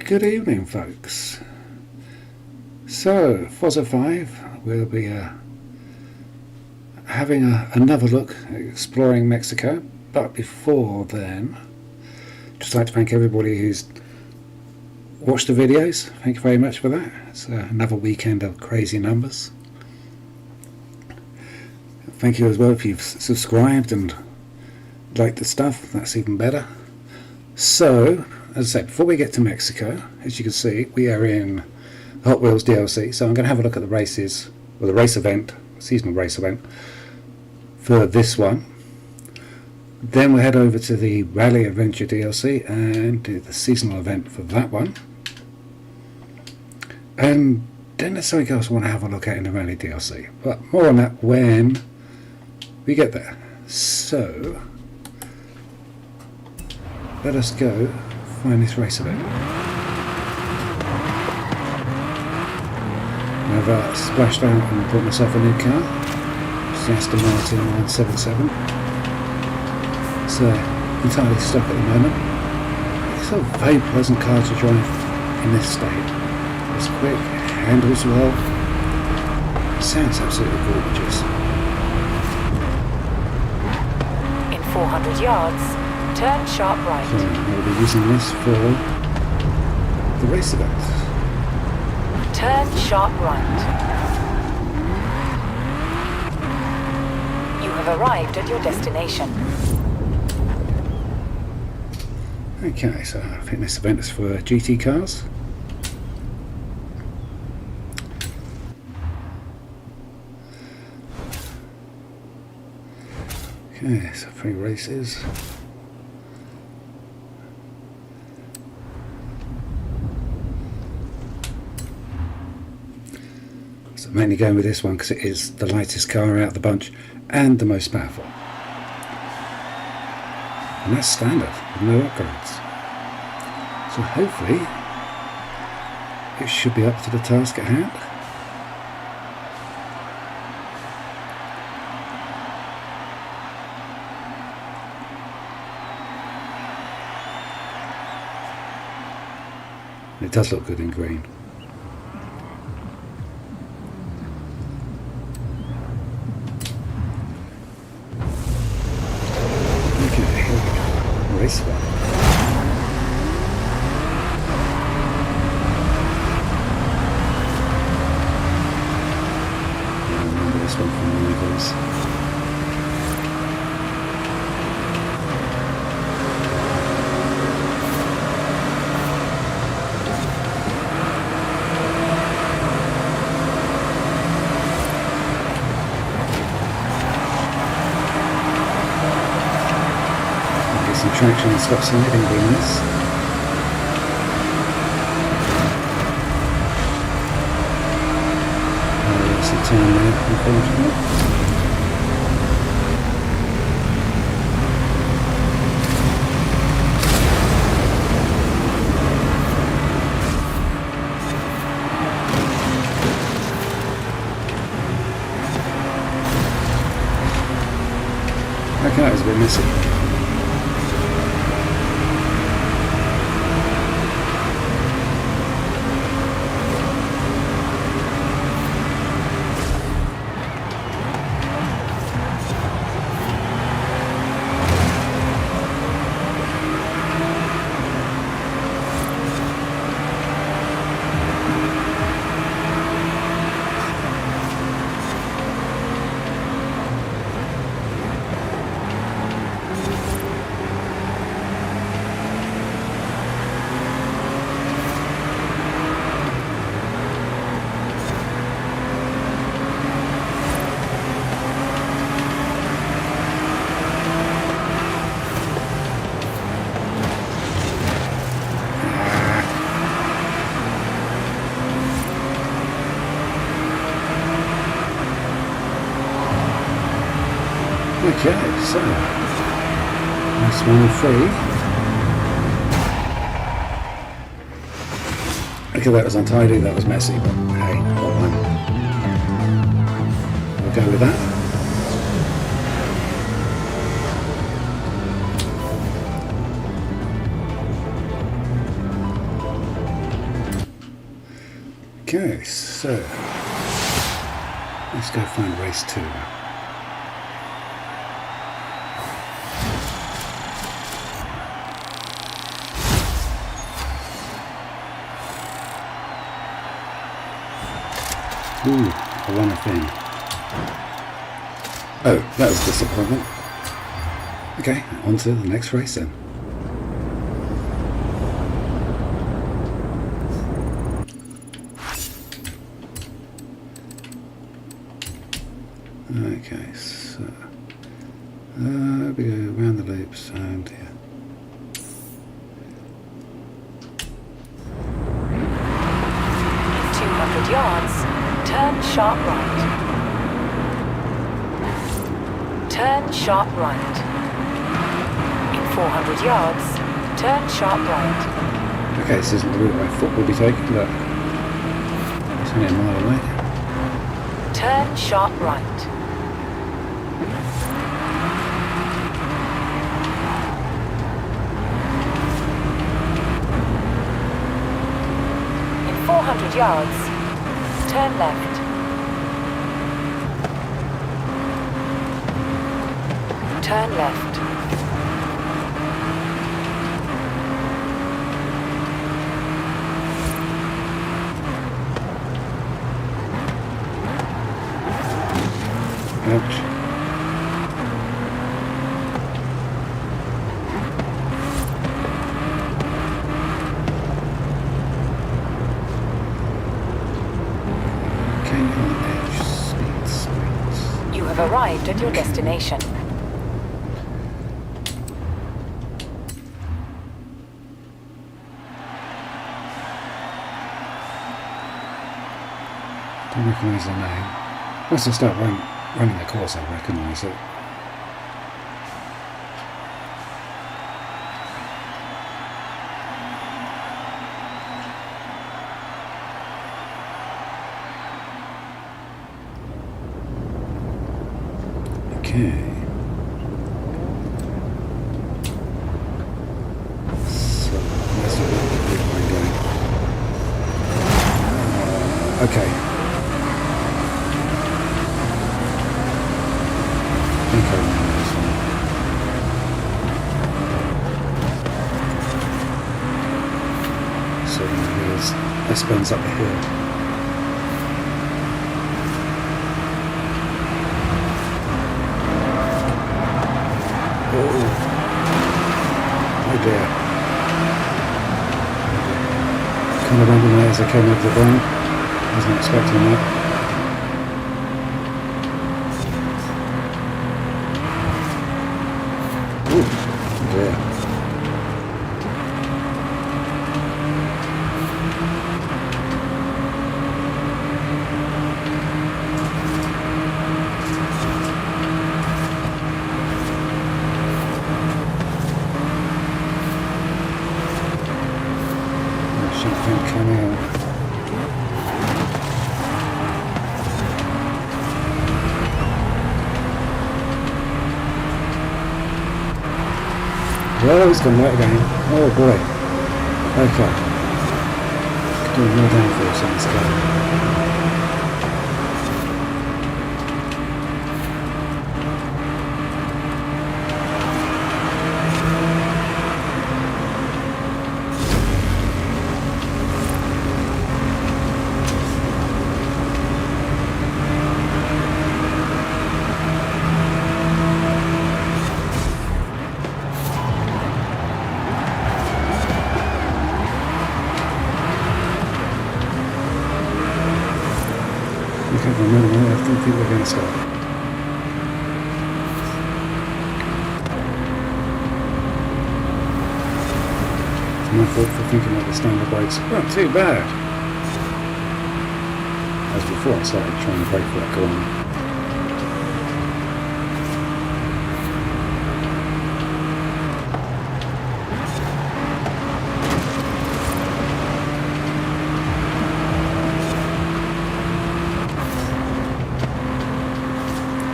Good evening, folks. So, Forza 5, we'll be having another look at exploring Mexico, but before then, just like to thank everybody who's watched the videos. Thank you very much for that. It's another weekend of crazy numbers. Thank you as well if you've subscribed and liked the stuff. That's even better. So, as I said, before we get to Mexico, as you can see, we are in Hot Wheels DLC. So I'm going to have a look at the races, or the race event, seasonal race event for this one. Then we'll head over to the Rally Adventure DLC and do the seasonal event for that one. And then there's something else I want to have a look at in the Rally DLC. But more on that when we get there. So, let us go find this race event. I've splashed out and bought myself a new car. It's the Aston Martin 977. It's entirely stuck at the moment. It's a very pleasant car to drive in this state. It's quick, handles well, sounds absolutely gorgeous. In 400 yards, turn sharp right. So I'll be using this for the race event. Turn sharp right. You have arrived at your destination. Okay, so I think this event is for GT cars. Okay, so 3 races. So mainly going with this one because it is the lightest car out of the bunch and the most powerful. And that's standard, with no upgrades. So hopefully it should be up to the task at hand. It does look good in green. Okay, here we go. Race 1. I remember this one from the Eagles. Some traction and stop sliding being nice. There's the turn there, unfortunately. Okay, that was a bit messy. Okay, so that's 1 3. Okay, that was untidy, that was messy, but hey, got one. We'll go with that. Okay, so let's go find race 2. Ooh, I won a thing. Oh, that was a disappointment. Okay, on to the next race then. Okay, so we go around the loops and here. In 200 yards, turn sharp right. Turn sharp right. In 400 yards, turn sharp right. Okay, this isn't the route I thought we'd be taking, but it's only a mile away. Turn sharp right. In 400 yards, turn left. Turn left. Ouch. Okay, on the edge. Speed. You have arrived at your destination. Don't recognise the name. Once I start running the course, I'll recognise it. Okay. So that's a big line going. Okay. I think I remember this one. So here's S-Bend's up here. Oh dear. Kind of randomly as I came over the berm. Wasn't expecting that. Ooh, dear. Something coming out. Well, it's gone right again. Oh boy. Okay. Doing more downforce on this guy. Okay, for a minute, I don't think we're going to stop. It's my fault for thinking that the standard brakes weren't too bad. As before I started trying to brake for that corner.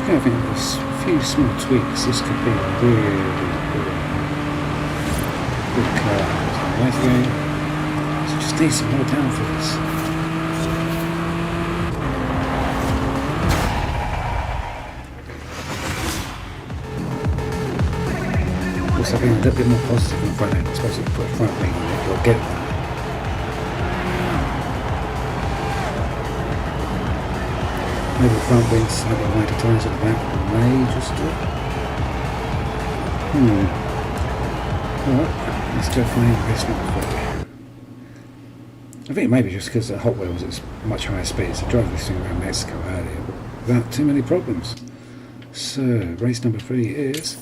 I think with a few small tweaks, this could be a really good car. Right again. So just need some more downforce. also being a little bit more positive on the front end. Especially if you put a front wing on it, you'll get that. Maybe the front wing's slightly wider tyres at the back may just do it. Alright, let's go find race number 3. I think maybe just because at Hot Wheels it's much higher speeds. I drove this thing around Mexico earlier without too many problems. So, race number 3 is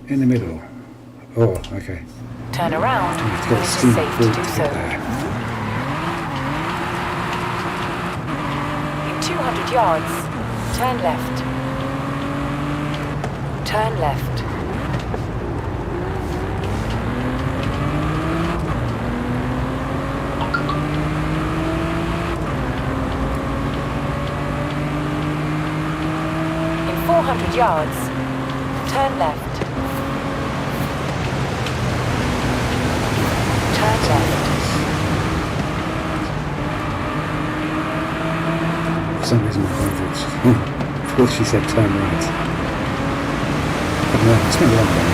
in the middle. Oh, okay. Turn around I have to when get it a is steam safe to through do to so. get there. In 200 yards, turn left. Turn left. In 400 yards, turn left. Turn left. For some reason my phone thought she said turn right. I don't know, it's been a long day.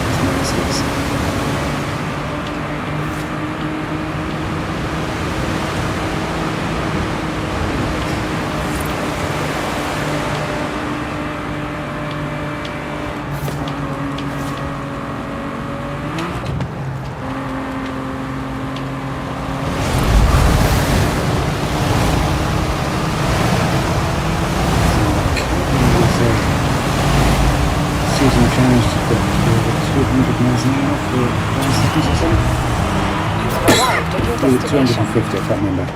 It's not useless. Seasonal challenge to put over 200 miles an hour for 5 seconds or something. You have arrived at your Or destination. 250, I can't remember.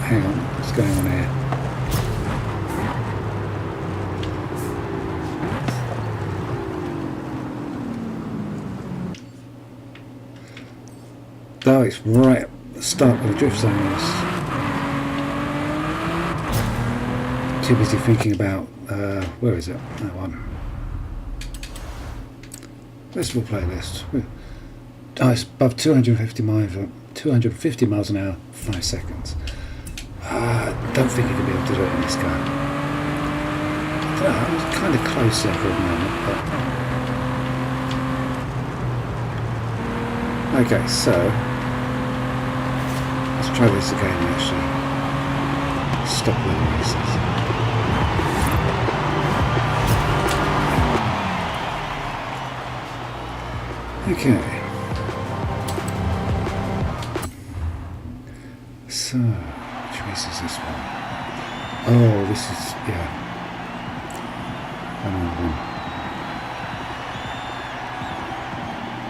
Hang on, what's going on here? Oh, it's right at the start of the drift zone. Too busy thinking about, where is it? That one. Festival playlist. Oh, it's above 250 miles an hour, 5 seconds. I don't think you can be able to do it in this car. I don't know, I was kind of close there for a moment, but... Okay, so... let's try this again and actually stop the races. Okay. So, which race is this one? Oh, this is, yeah. One.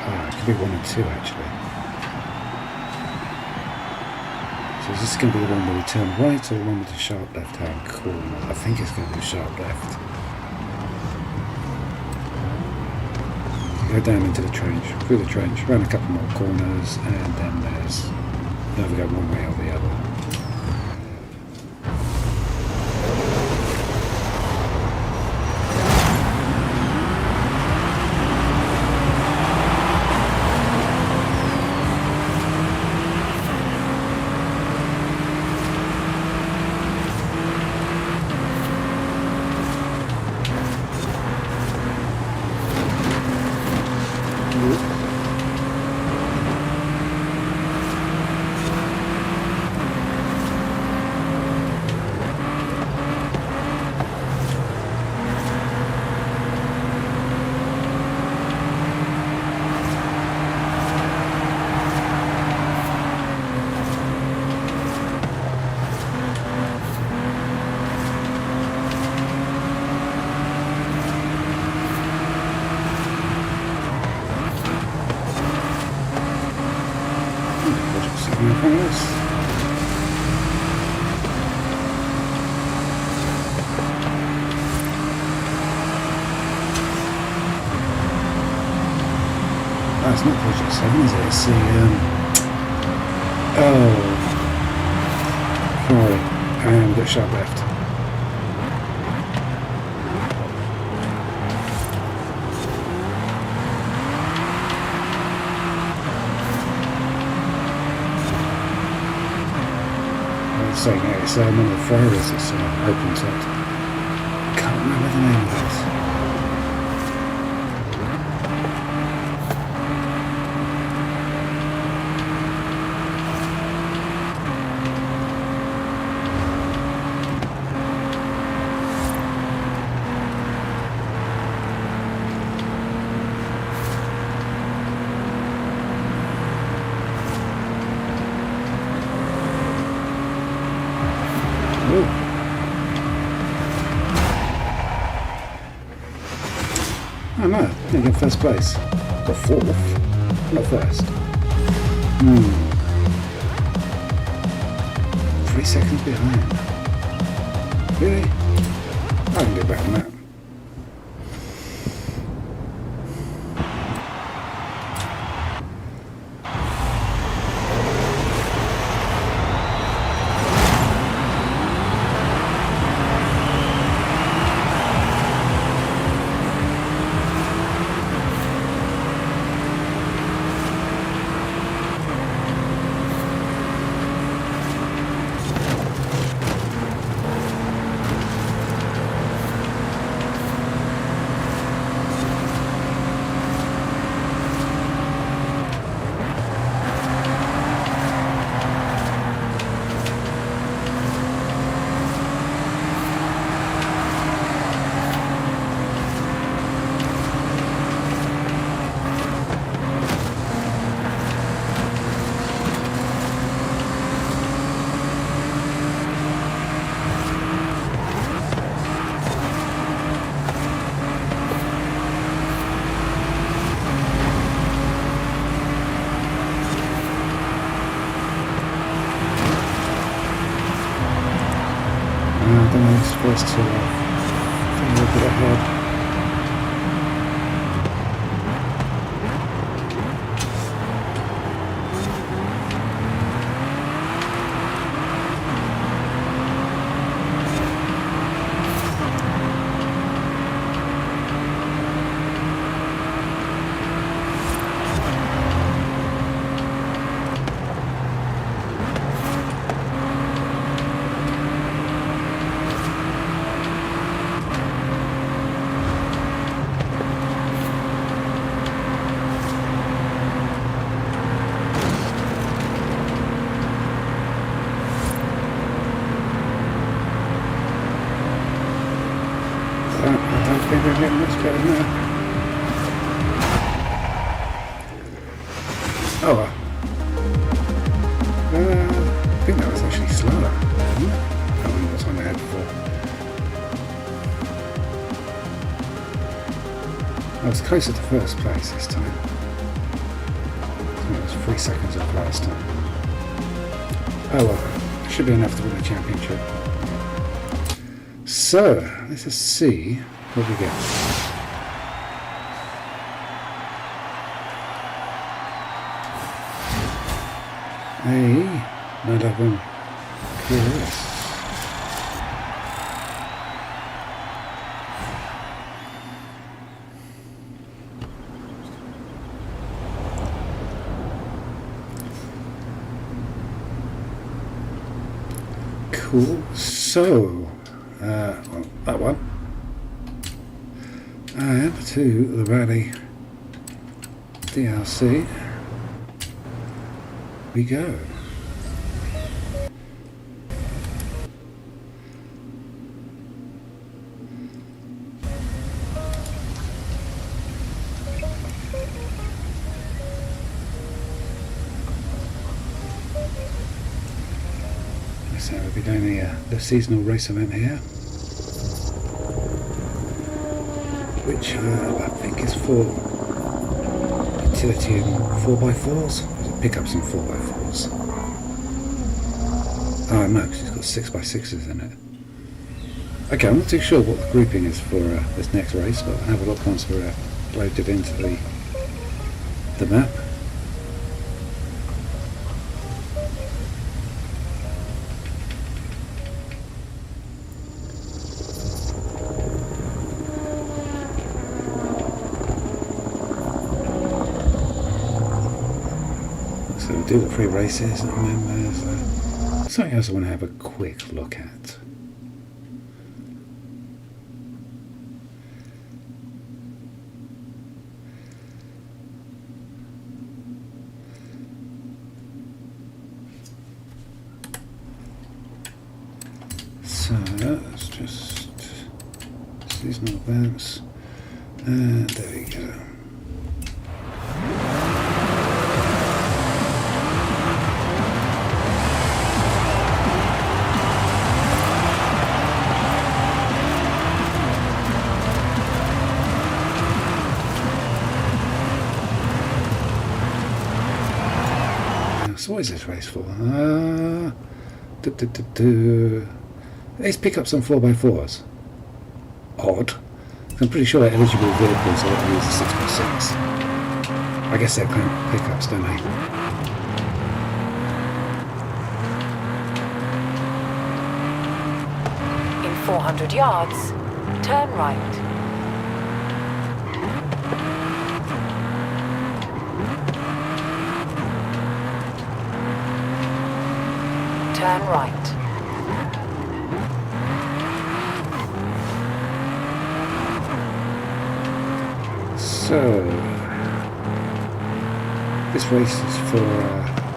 Ah, it could be 1 and 2 actually. So is this going to be the one where we turn right or the one with the sharp left-hand corner? I think it's going to be sharp left. Go down into the trench, through the trench, around a couple more corners, and then there's either go one way or the other. It's not Project 7, is it? It's the, sorry, and we've got sharp left. saying it's one of the Fridays that's open to it. Can't remember the name of this. Oh no, I didn't get first place. Got fourth, not first. 3 seconds behind. Really? I can do better than that. I don't know if it's supposed to feel a little bit ahead. I think we're getting much better now. Oh well. I think that was actually slower. I can't remember what time I had before. I was closer to first place this time. I think it was 3 seconds off last time. Oh well, should be enough to win the championship. So, let's just see what we get. Might have been curious. Cool. So, well, that one. And to the Rally DLC we go. So we'll be doing the seasonal race event here, which I think is for utility and 4x4s. Pick up some 4x4s. Oh no, because it's got 6x6s in it. Okay, I'm not too sure what the grouping is for this next race, but I'll have a look once we're loaded into the map. So we'll do the 3 races, and then there's Something else I want to have a quick look at. So let's just seasonal events, and there we go. So what is this race for? These pickups on 4x4s. Odd. I'm pretty sure they're eligible vehicles that use a 6x6. I guess they're kind of pickups, don't they? In 400 yards, turn right. Turn right. So, this race is for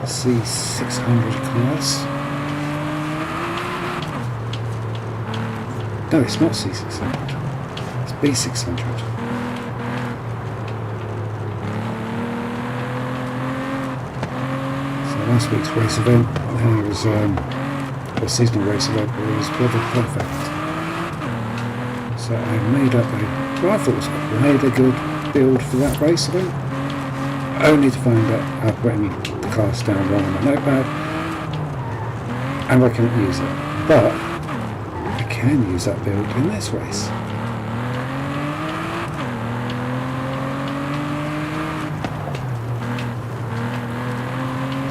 C600 class. No, it's not C600. It's B600. So last week's race event, there was a seasonal race event, was Weather Perfect. So I made up what I thought was quite a good build for that race event, only to find out I've written the class down wrong on my notepad and I can't use it, but I can use that build in this race.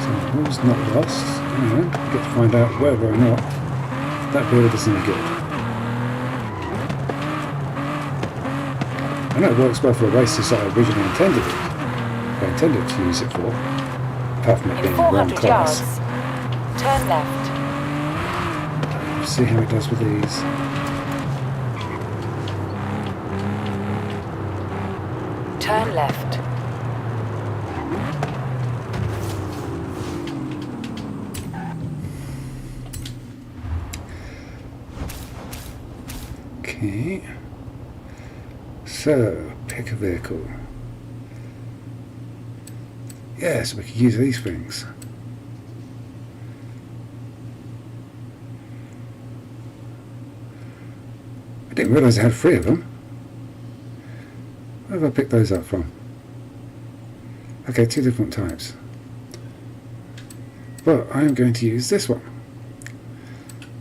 So all's not lost, get to find out whether or not that build is any good. I know it works well for the races that I originally intended it. I intended to use it for, apart from it being the wrong class. Yards, turn left. Let's see how it does with these. Turn left. Okay. So, pick a vehicle. Yeah, so we could use these things. I didn't realise I had 3 of them. Where have I picked those up from? Okay, 2 different types. But I'm going to use this one.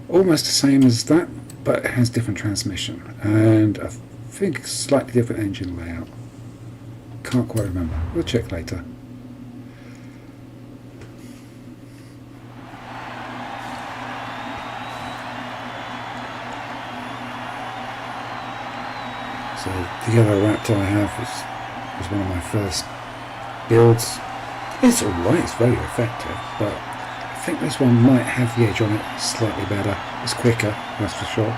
Almost the same as that, but it has different transmission. And I think slightly different engine layout. Can't quite remember. We'll check later. So the yellow Raptor I have was one of my first builds. It's alright, it's very effective, but I think this one might have the edge on it slightly better. It's quicker, that's for sure.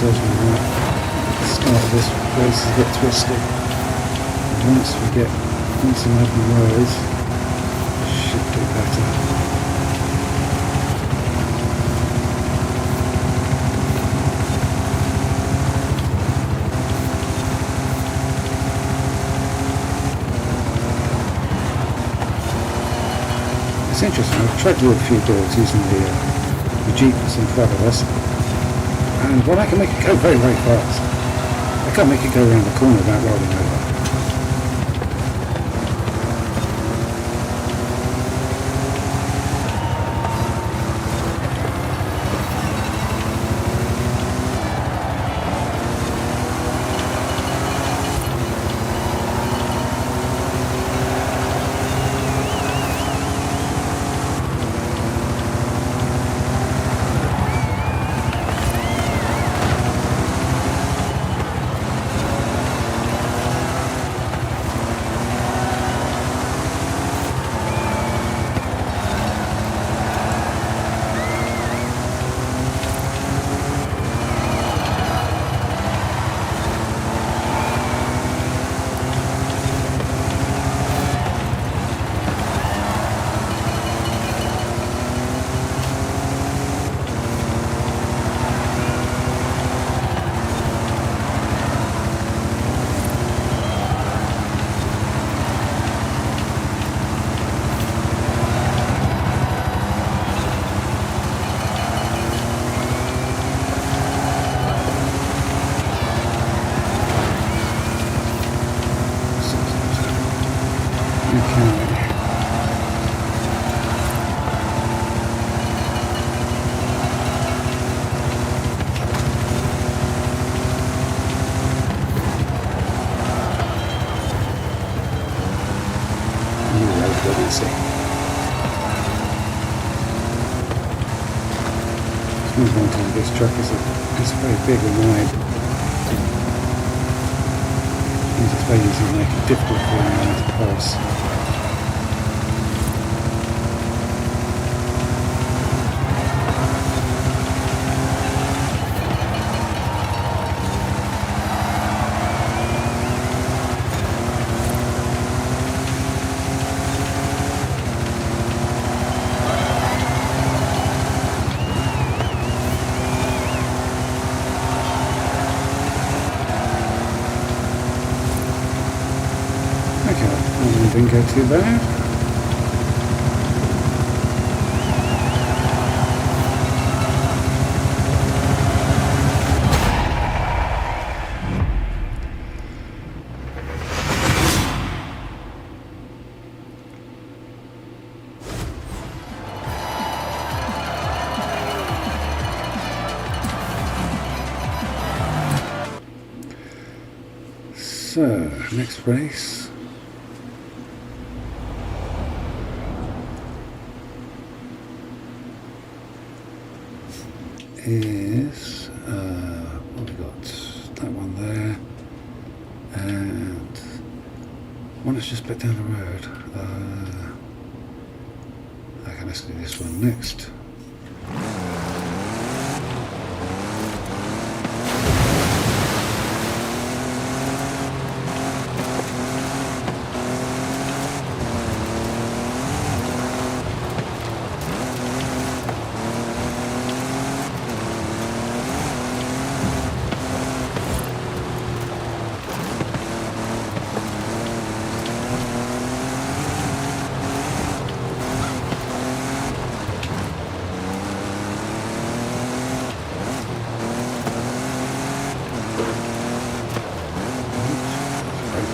The start of this race is a bit twisted. And once we get on some open roads, it should do better. It's interesting, I've tried to do a few builds using the Jeep that's in front of us. And well, I can make it go very, very fast. I can't make it go around the corner without rolling over. See. Let's move on to this truck. It's very big and wide. It's very easy to make it difficult for anyone to pass. Didn't go too bad. So, next race. Is what we got? That one there, and one that's just a bit down the road. Okay, let's do this one next.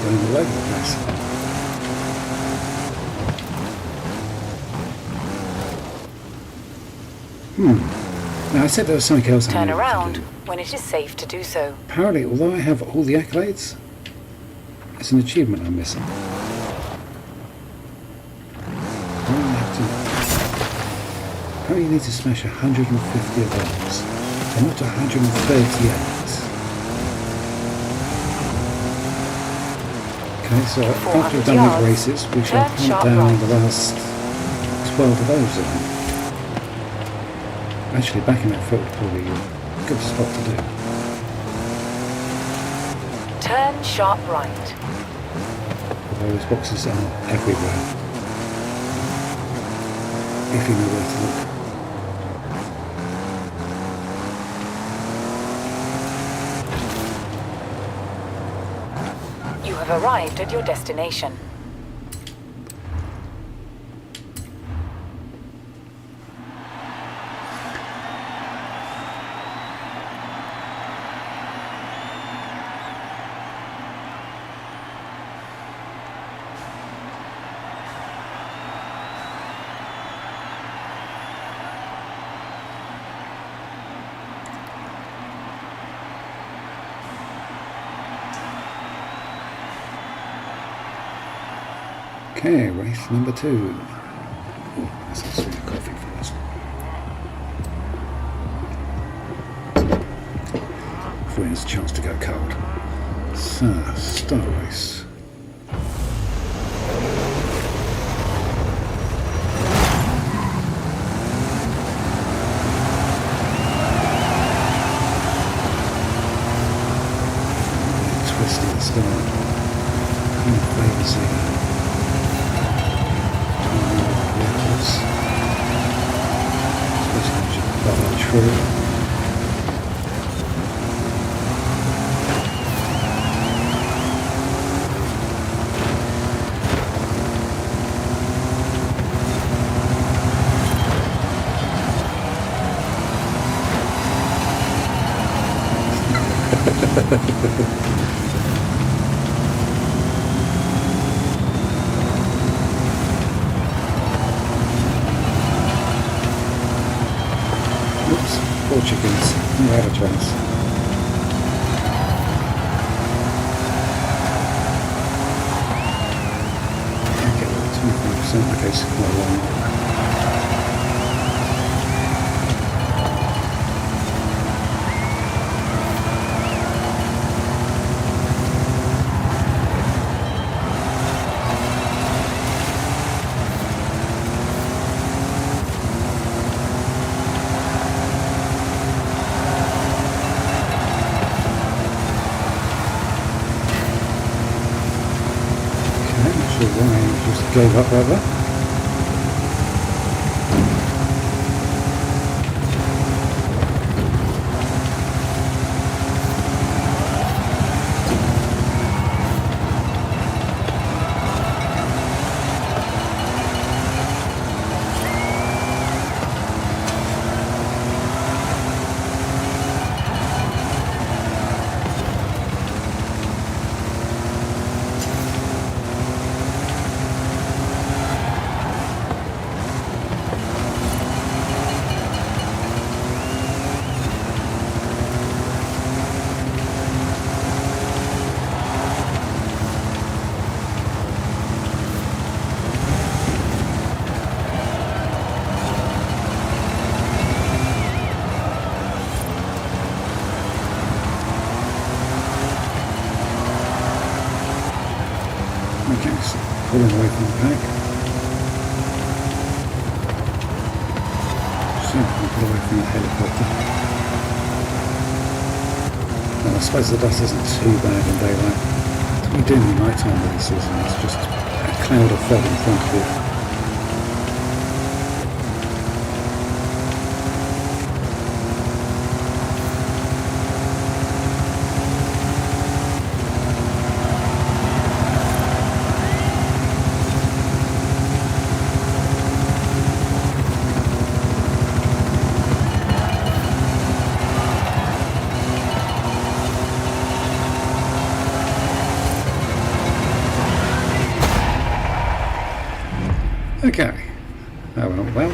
All over the place. Now I said there was something else I Turn needed to around do. when it is safe to do so. Apparently, although I have all the accolades, it's an achievement I'm missing. Apparently you need to smash 150 of those, and not 138. Okay, so after we've done these races, we shall hunt down the last 12 of those. Actually, back in that foot would probably be a good spot to do. Turn sharp right. Although those boxes are everywhere, if you know where to look. You have arrived at your destination. Okay, race number 2. Oh, that's a sweet coffee for us. Before he has a chance to go cold. So, start race. Twisty at the start. Kind of favours the vehicles. Especially as you follow through. Oops, poor chickens. You had a chance. Okay, 25%. Okay, so quite long. Not sure why he just gave up rather. Okay, so pulling away from the pack. So we pull away from the helicopter. Well, I suppose the dust isn't too bad in daylight. We do in nighttime races, and it's just a cloud of fog in front of you. Okay, that went well.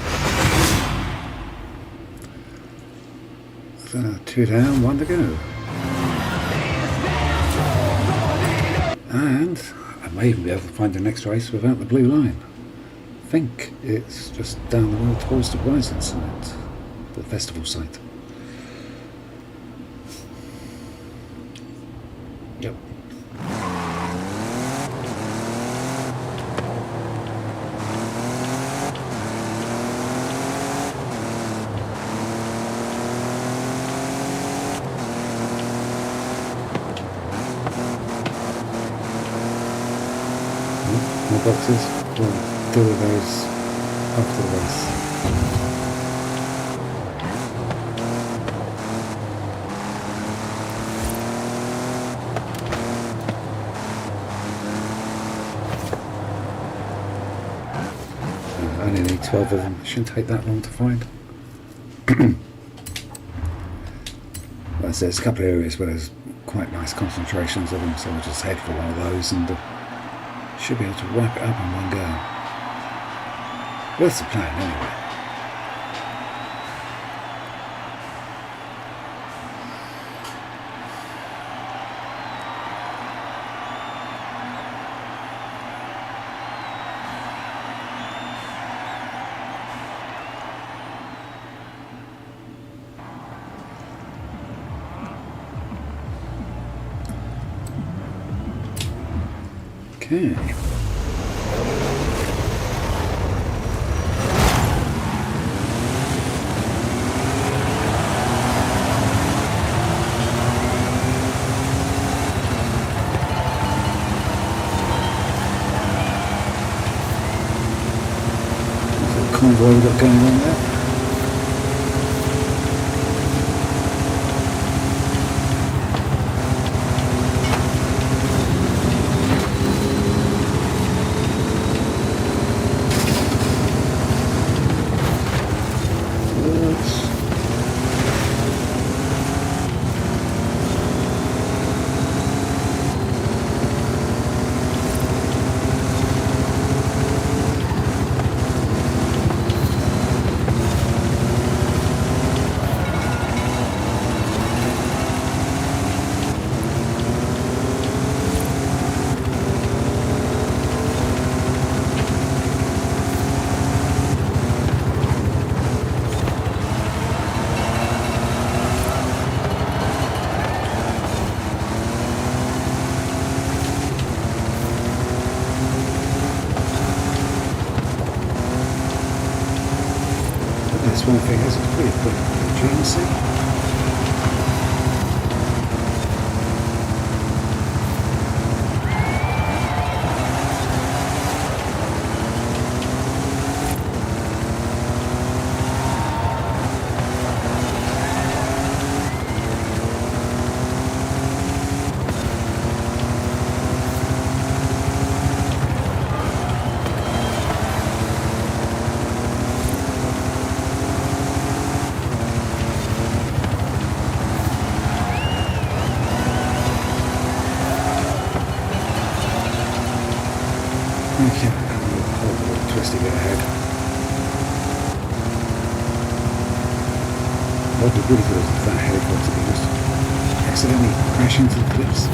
So 2 down, 1 to go. And I may even be able to find the next race without the blue line. I think it's just down the road towards the Horizon site, the festival site. Yep. More boxes, we'll deal with those after the race. I only need 12 of them, it shouldn't take that long to find. Well, there's a couple of areas where there's quite nice concentrations of them, so we'll just head for one of those and should be able to wrap it up in one go. Well, that's the plan anyway. Okay. Convoy we've got going on there. This one thing is pretty quick. GNC. Okay, twisting it ahead. What would be really good is that helicopter could just accidentally crash into the cliffs.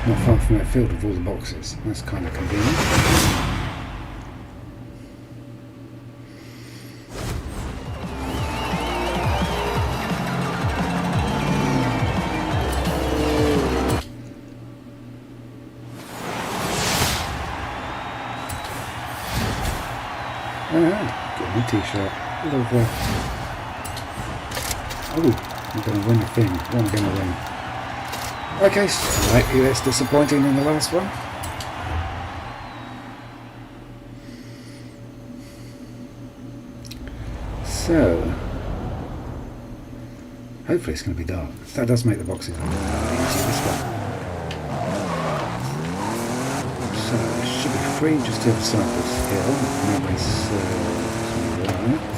Not far from that field with all the boxes. That's kind of convenient. Alright, got my t-shirt. Lovely. Oh, I'm going to win the thing. What am I going to win? Okay, slightly less disappointing than the last one. So, hopefully it's going to be dark. That does make the boxes a little bit easier this one. So, it should be free just to the side of this hill. Memory serves me right.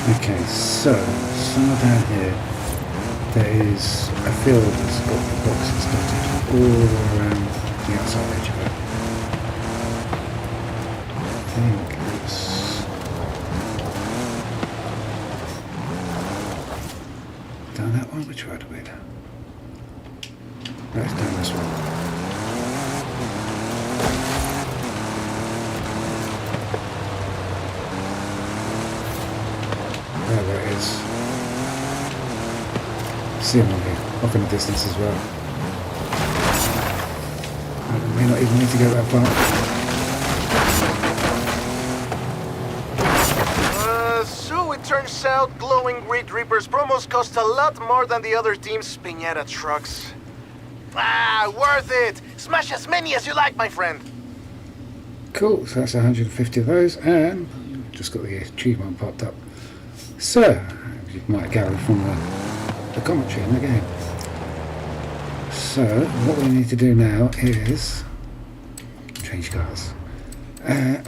Okay, so somewhere down here there is a field that's got the boxes dotted all around the outside edge of it. I think it's down that one. Which way do we go? No, it's down this one. There it is. See him on here, off in the distance as well. I may not even need to go that far. So it turns out glowing Grid Reapers promos cost a lot more than the other team's piñata trucks. Ah, worth it! Smash as many as you like, my friend! Cool, so that's 150 of those, and just got the achievement popped up. So, you might gather from the commentary in the game. So, what we need to do now is change cars.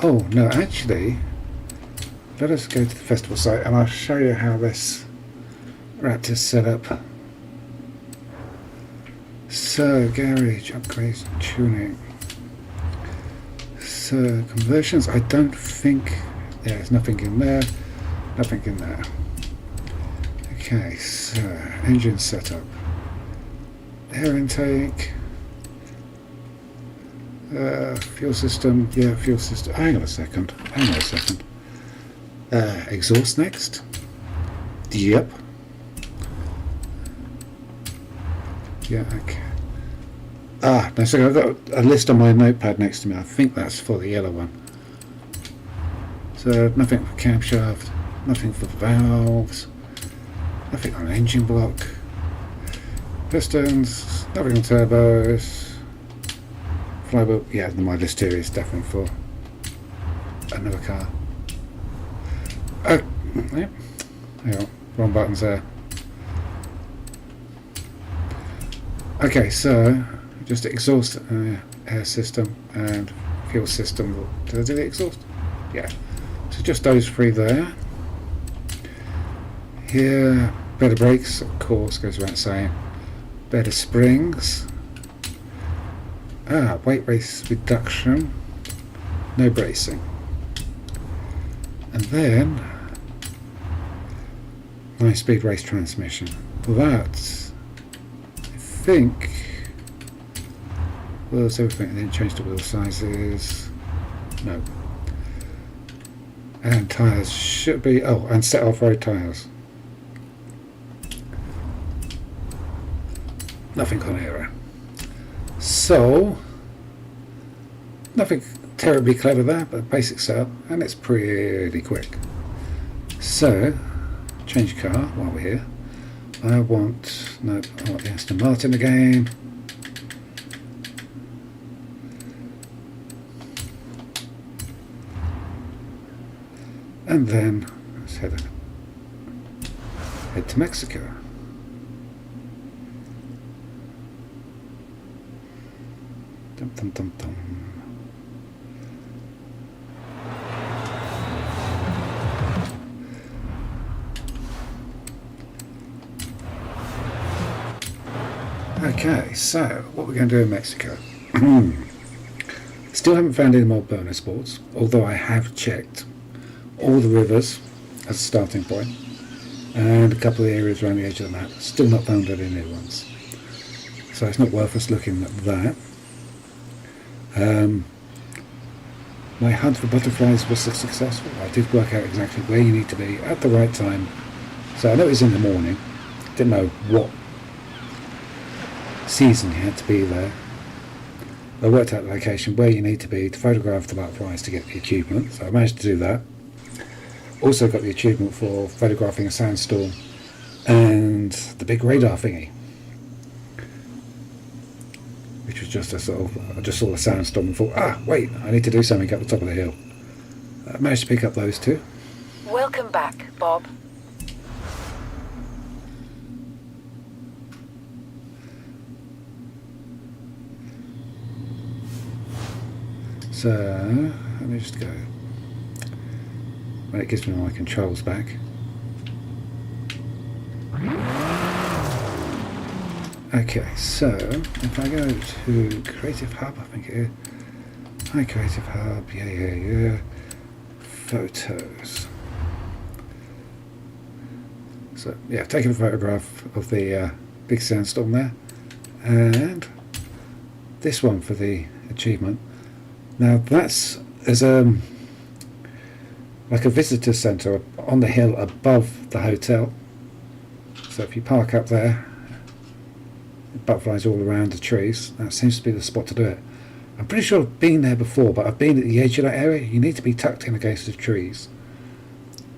Oh, no, actually, let us go to the festival site and I'll show you how this Raptor's set up. So, garage, upgrades, tuning. So, conversions, I don't think, yeah, there's nothing in there, nothing in there. Okay, so, engine setup. Air intake. Fuel system, yeah, fuel system. Hang on a second. Exhaust next. Yep. Yeah, okay. Ah, no, so I've got a list on my notepad next to me. I think that's for the yellow one. So nothing for camshaft, nothing for valves, nothing on engine block, pistons, nothing on turbos, flywheel. Yeah, my list here is definitely for another car. Oh, yep. Hang on, wrong buttons there. Okay, so just exhaust air system and fuel system. Did I do the exhaust? Yeah. So just those three there. Here, better brakes, of course, goes without saying. Better springs. Weight race reduction. No bracing. And then 9-speed race transmission. That, I think, well, that's everything. And then change the wheel sizes. No. And tyres should be, oh, and set off-road tyres. Nothing on error. So, nothing terribly clever there, but basic setup, and it's pretty quick. So, change car while we're here. I want the Aston Martin again. And then let's head to Mexico. Dum, dum, dum, dum. Okay, so what we're going to do in Mexico. Still haven't found any more bonus boards, although I have checked all the rivers as a starting point and a couple of areas around the edge of the map. Still not found any new ones, so it's not worth us looking at that. My hunt for butterflies was successful. I did work out exactly where you need to be at the right time. So I know it was in the morning, didn't know what season you had to be there. I worked out the location where you need to be to photograph the butterflies to get the achievement, so I managed to do that. Also got the achievement for photographing a sandstorm and the big radar thingy, which was just a sort of, I just saw the sandstorm and thought, wait, I need to do something up the top of the hill. I managed to pick up those two. Welcome back, Bob. So, let me just go. When it gives me my controls back. Okay, so if I go to Creative Hub, I think it is. Hi Creative Hub, yeah. Photos. So yeah, taking a photograph of the big sandstorm there. And this one for the achievement. Now that's as like a visitor centre on the hill above the hotel. So if you park up there, butterflies all around the trees, that seems to be the spot to do it. I'm pretty sure I've been there before, but I've been at the edge of that area. You need to be tucked in against the trees.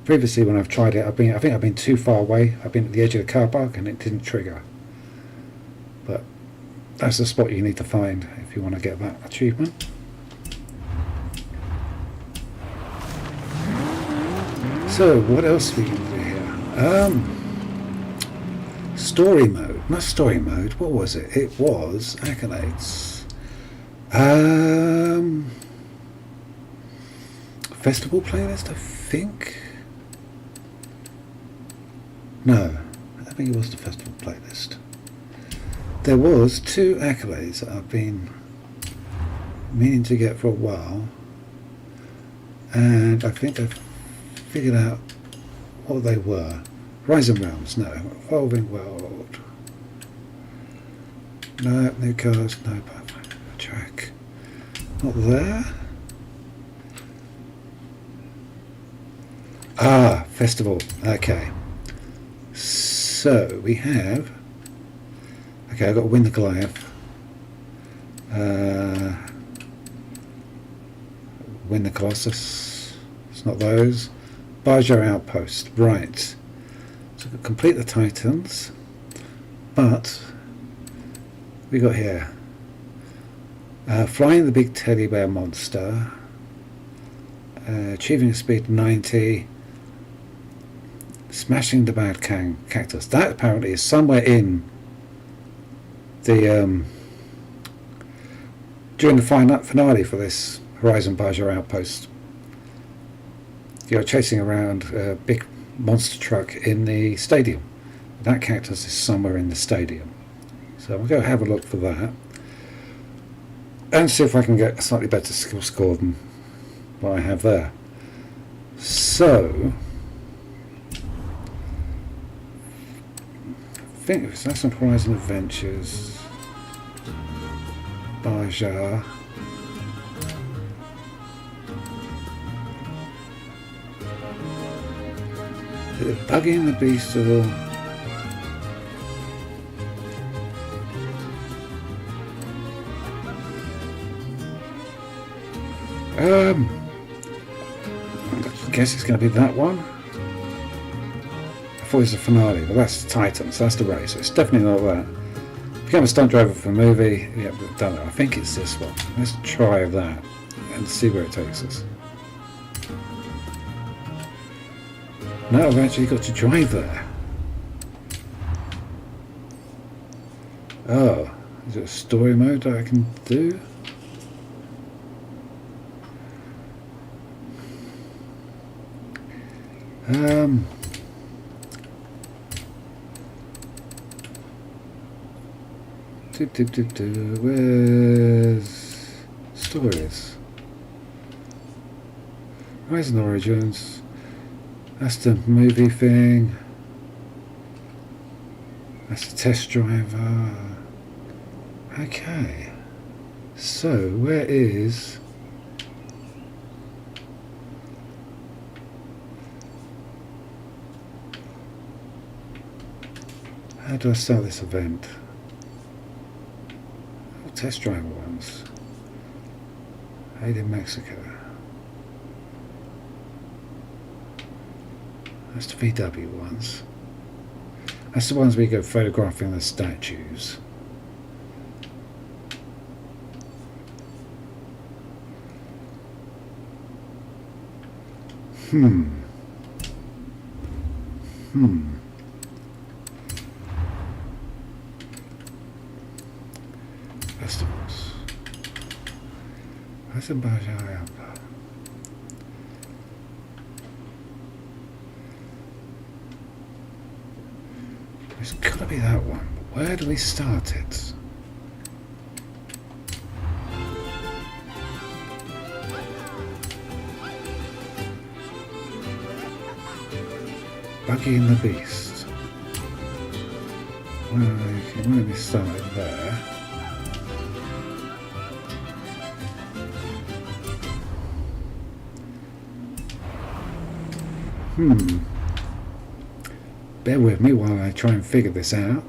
Previously when I've tried it, I think I've been too far away. I've been at the edge of the car park and it didn't trigger. But that's the spot you need to find if you want to get that achievement. So what else we can do here? Story mode. Not story mode. What was it? It was accolades. Festival playlist, I think. No, I think it was the festival playlist. There was 2 accolades that I've been meaning to get for a while, and I think I've figured out what they were. Horizon Realms, no. Evolving World, no. New cars, no. Track, not there. Ah, festival. Okay. So we have. Okay, I've got to win the Goliath. Win the Colossus. It's not those. Baja Outpost. Right. So we've got complete the Titans. But we got here. Flying the big teddy bear monster. Achieving a speed of 90. Smashing the bad cactus. That apparently is somewhere in the during the finale for this Horizon Baja Outpost. You're chasing around a big monster truck in the stadium. That cactus is somewhere in the stadium. So we'll go have a look for that and see if I can get a slightly better skill score than what I have there. So I think it was that's on Horizon Adventures, Baja. Is it Buggy and the Beast or I guess it's going to be that one. I thought it was the finale, but that's the Titans, that's the race. It's definitely not that. Become a stunt driver for a movie. Yeah, we've done it. I think it's this one. Let's try that and see where it takes us. No, I've actually got to drive there. Oh, is it a story mode that I can do? Where's stories? Horizon Origins. That's the movie thing. That's the test driver. Okay. So where is? How do I start this event? Oh, test driver ones. Aid in Mexico. That's the VW ones. That's the ones we go photographing the statues. Festivals. That's a Baja. It's gotta be that one. But where do we start it? Buggy and the Beast. Where do we start it there? Bear with me while I try and figure this out.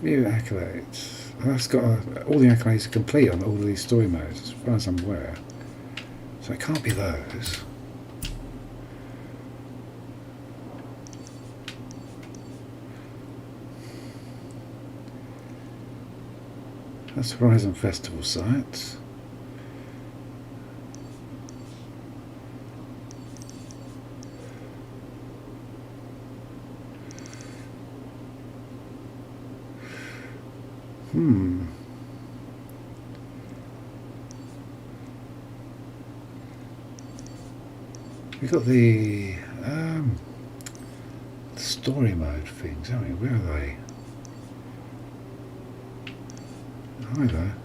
View accolades. Well, that's got all the accolades are complete on all of these story modes, as far as I'm aware. So it can't be those. That's Horizon Festival site. We've got the story mode things, haven't we? Where are they? Hi there.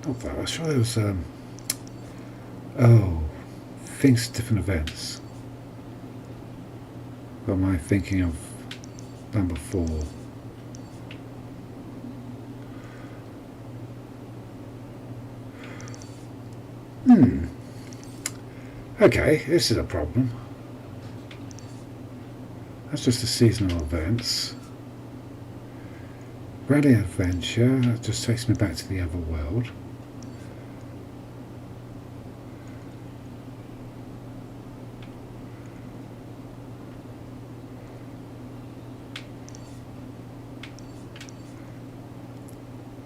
Not that. I'm sure there was oh, things, different events. What am I thinking of? Number 4. Okay, this is a problem. That's just the seasonal events. Rally Adventure, that just takes me back to the other world.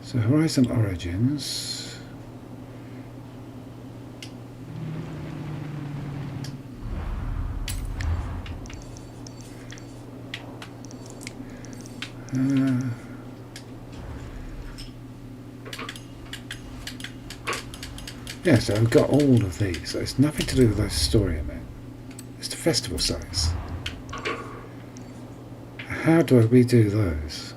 So Horizon Origins. Yeah, so I've got all of these. So it's nothing to do with those story events. It's the festival sites. How do I redo those?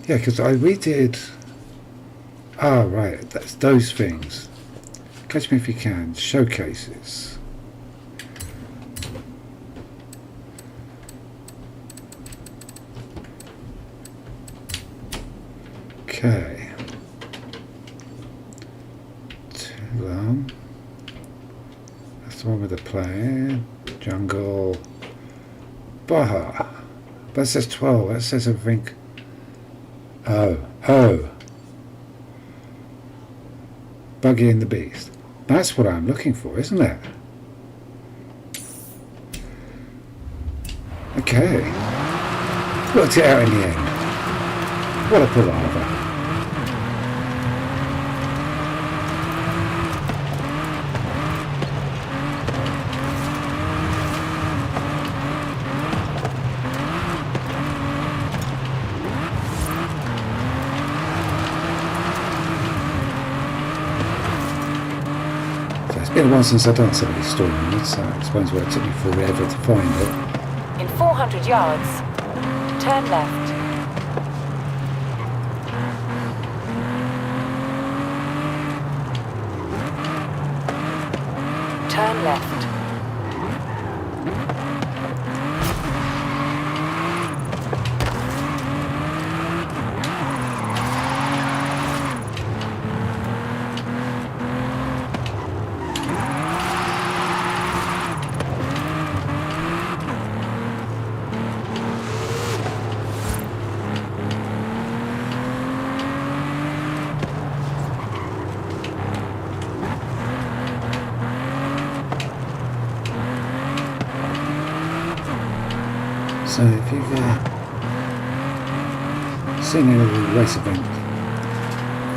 Yeah, because I redid. Ah, right. That's those things. Catch me if you can. Showcases. Okay. Too long. That's the one with the plane. Jungle. Baja. That says 12. That says everything. Oh. Buggy and the Beast. That's what I'm looking for, isn't it? Okay. Worked it out in the end. What a palaver. It's been a while since I've done some of these story modes, so that explains why it took me forever to find it. In 400 yards, turn left. Turn left. So if you've seen any of the race event,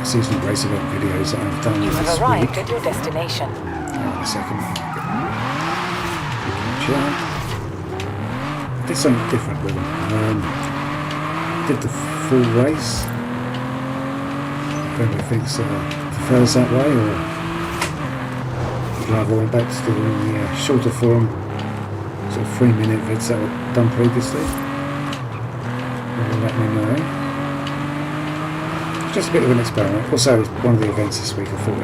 seasonal race event videos that I've done You this have arrived week, at your destination. hang on a second, I did something different with them. Did the full race. If anybody thinks prefers that way, or you'd rather went back to doing the shorter form, sort of 3-minute vids that were done previously. Let me know. It's just a bit of an experiment. Also, it's one of the events this week. I thought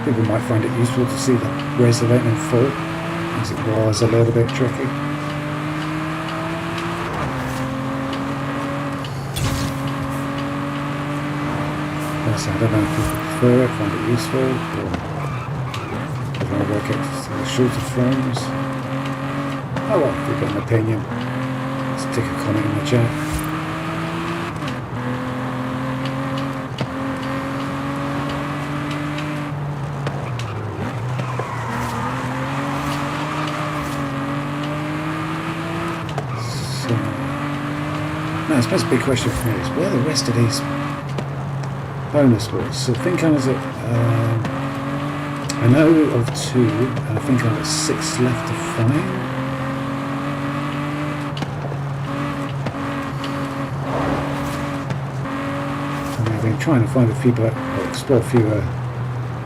people might find it useful to see the race event in full, because it was a little bit tricky. So I don't know if people prefer it, find it useful, or if I work it to the shorter forms. Oh well, if you've got an opinion, stick a comment in the chat. I suppose the big question for me is where are the rest of these bonus boards? So think I was at, I know of 2, and I think I've got 6 left to find. And I've been trying to find a few, or explore a few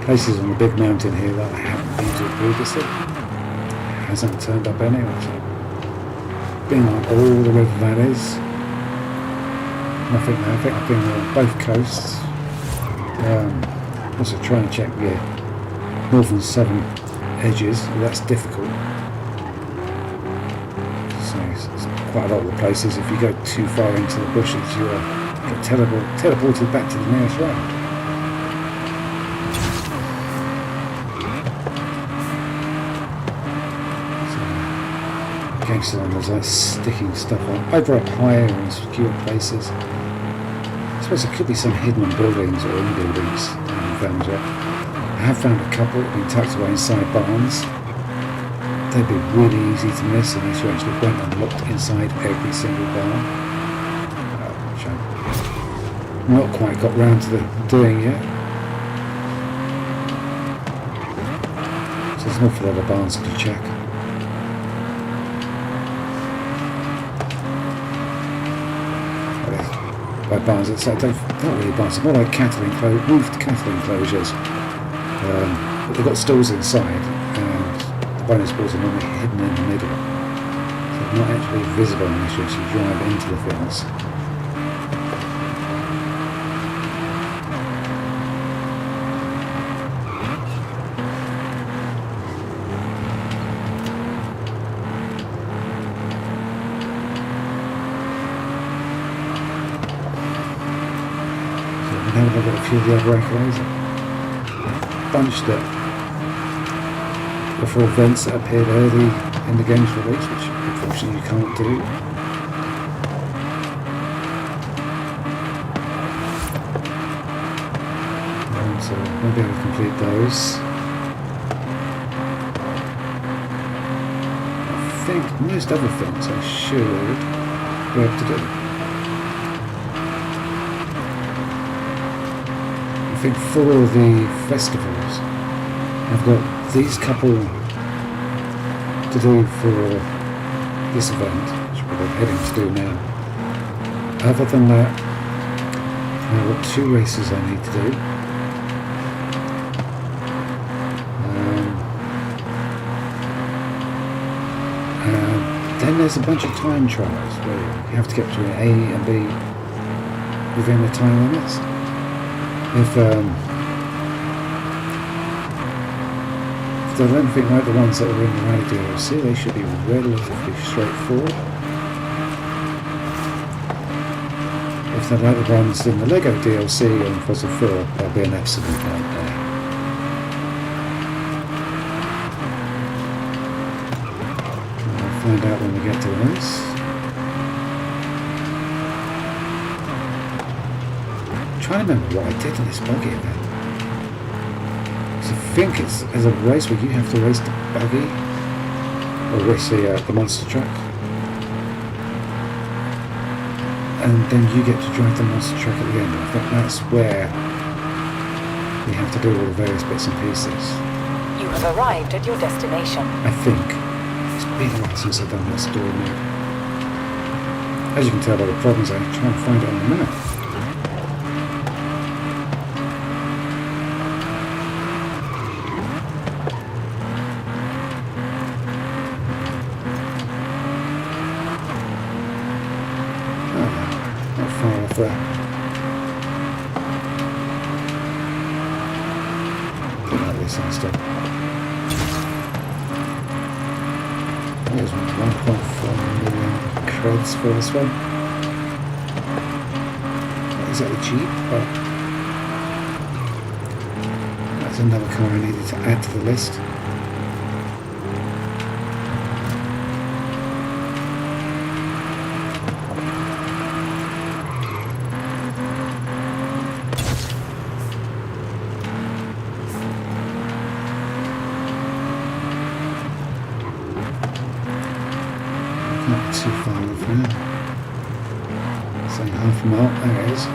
places on the big mountain here that I haven't been to previously. It hasn't turned up anyway, so been on all the river valleys. Nothing there. I think I've been on both coasts. Also trying to check the north and southern edges. Well, that's difficult. So it's quite a lot of the places. If you go too far into the bushes, you get teleported back to the nearest road. Gangster on, there's like sticking stuff on over up higher and secure places. I suppose there could be some hidden buildings or in buildings I haven't found yet. I have found a couple that have been tucked away inside barns. They'd be really easy to miss unless you actually went and looked inside every single barn, which I've not quite got round to doing yet. So there's an awful lot of barns to check. By barns, it's not really barns, it's more like roofed cattle enclosures. But they've got stalls inside, and the bonus balls are normally hidden in the middle. So they're not actually visible unless you actually drive into the fields. Now I've got a few of the other accolades. Bunched up before events that appeared early in the game's release, which unfortunately you can't do. So I won't be able to complete those. I think most other things I should be able to do. I think for the festivals, I've got these couple to do for this event, which we're heading to do now. Other than that, I've got 2 races I need to do. And then there's a bunch of time trials where you have to get between A and B within the time limits. If they're anything like the ones that are in the Rally DLC, they should be relatively straightforward. If they're like the ones in the Lego DLC and Forza 4, they'll be an absolute nightmare. I'll find out when we get to those. I'm trying to remember what I did in this buggy event. I think it's as a race where you have to race the buggy or race the monster truck, and then you get to drive the monster truck at the end. I think that's where you have to do all the various bits and pieces. You have arrived at your destination. I think it's been a while since I've done this story mode. As you can tell by the problems, I try and find it on the map. There's 1.4 million creds for this one. Not exactly cheap, but that's another car I needed to add to the list. Not too far off now. than half a mile. There it is.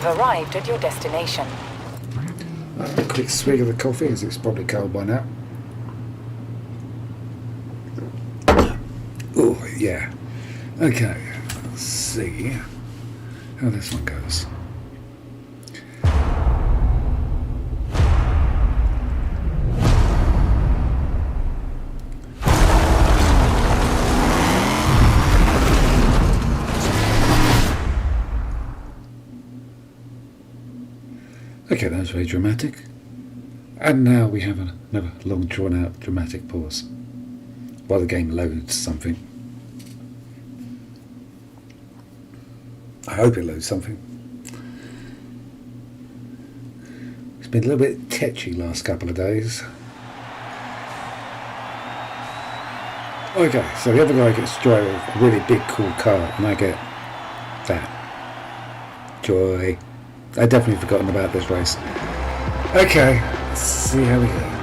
Arrived at your destination. A quick swig of the coffee, as it's probably cold by now. Oh, yeah. Okay, let's see how this one goes. Okay, that was very dramatic. And now we have another long drawn out dramatic pause while the game loads something. I hope it loads something. It's been a little bit tetchy last couple of days. Okay, so the other guy gets to drive a really big cool car and I get that. Joy. I'd definitely forgotten about this race. Okay, let's see how we go.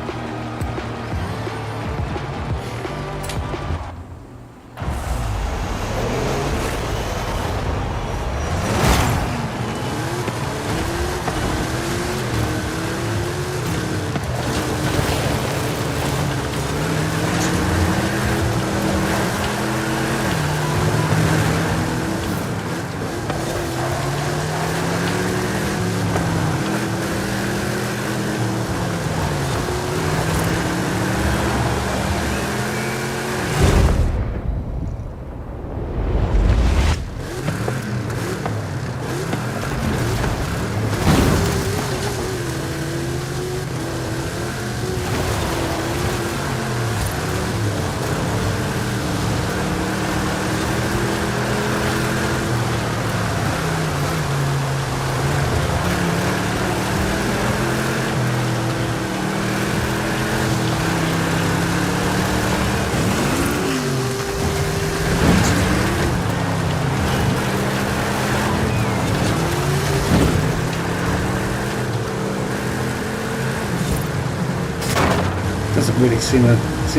Doesn't really seems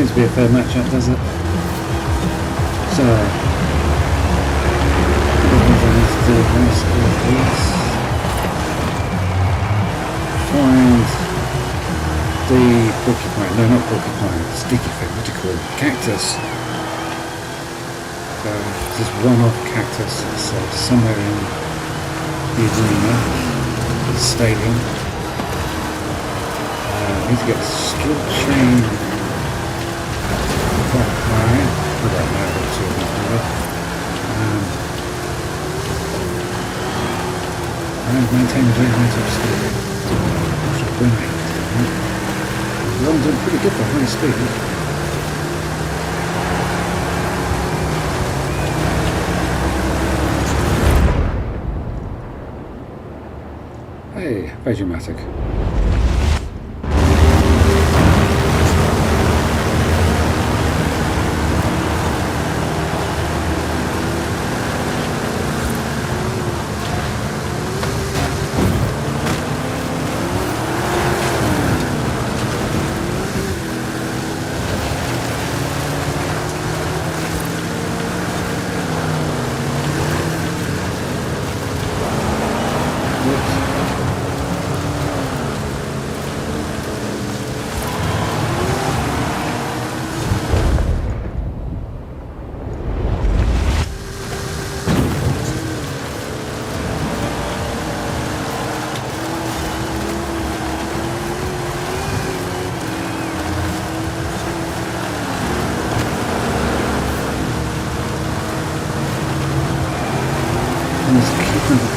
to be a fair matchup, does it? So find the porcupine. No, not porcupine. Sticky thing. What do you call it? Cactus. So this is one-off cactus. So somewhere in the arena, the stadium. I need to get a skill chain quite high. I don't know what to do. And maintain a very high top speed. As long as I'm pretty good for high speed. Hey, very dramatic.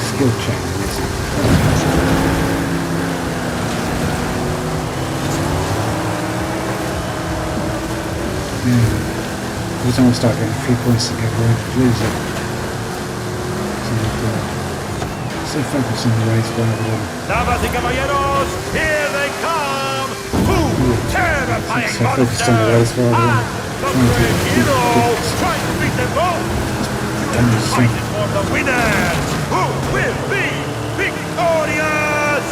Skill check. Every time I start getting 3 points to get rid, lose it. So So focus on the race rather than... Damas y caballeros, here they come! Two terrifying So focused on the race monsters! rather than And the trying to great hero get trying to beat them both! damage some... Fighting for the winner! Who will be victorious?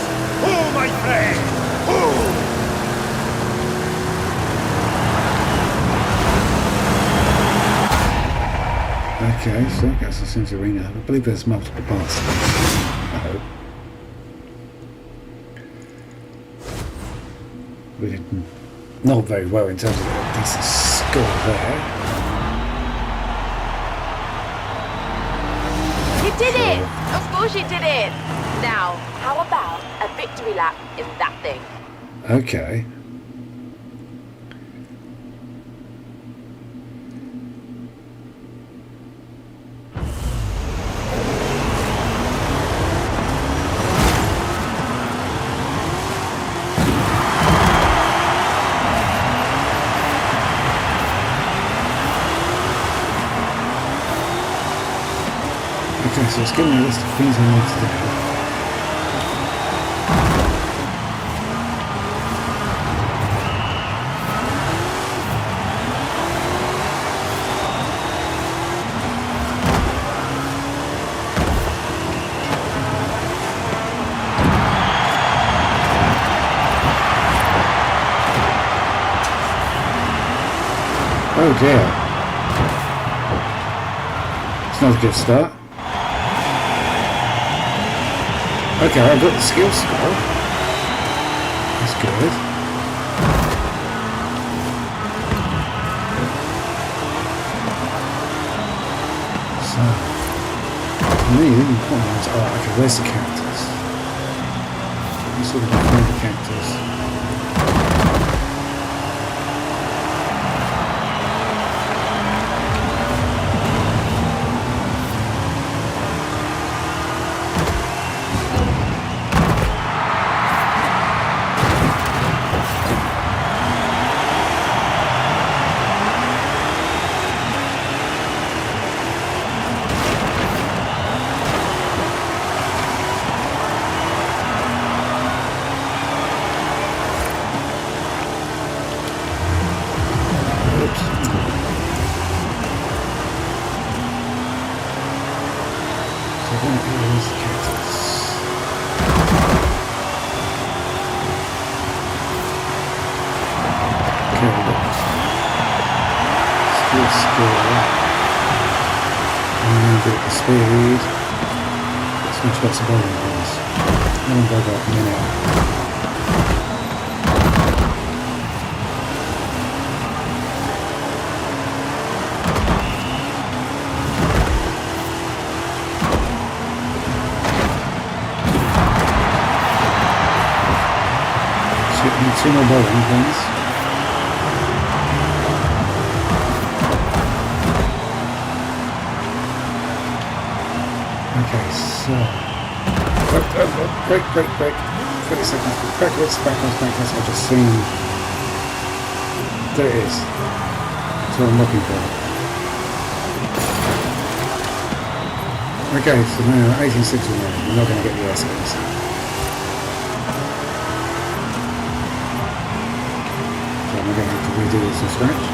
Who, my friend? Who? Okay, so that gets us into the arena. I believe there's multiple parts to this. I hope. We did not very well in terms of a decent score there. You did it! Of course you did it! Now, how about a victory lap in that thing? Okay. Okay, so it's giving me a list of things I need to do. Oh dear. It's not a good start. Okay, I've got the skill score. That's good. So, for me, the important ones are, okay, where's the characters? Let me sort of find the characters. Speed. Let's switch back to bowling balls. How long have I got? A minute. Shoot me 2 more bowling, please. Okay, so... break. 30 seconds. Backwards. I've just seen... There it is. That's what I'm looking for. Okay, so now 18.6 remaining. We're not going to get the essays. So I'm going to have to redo this from scratch.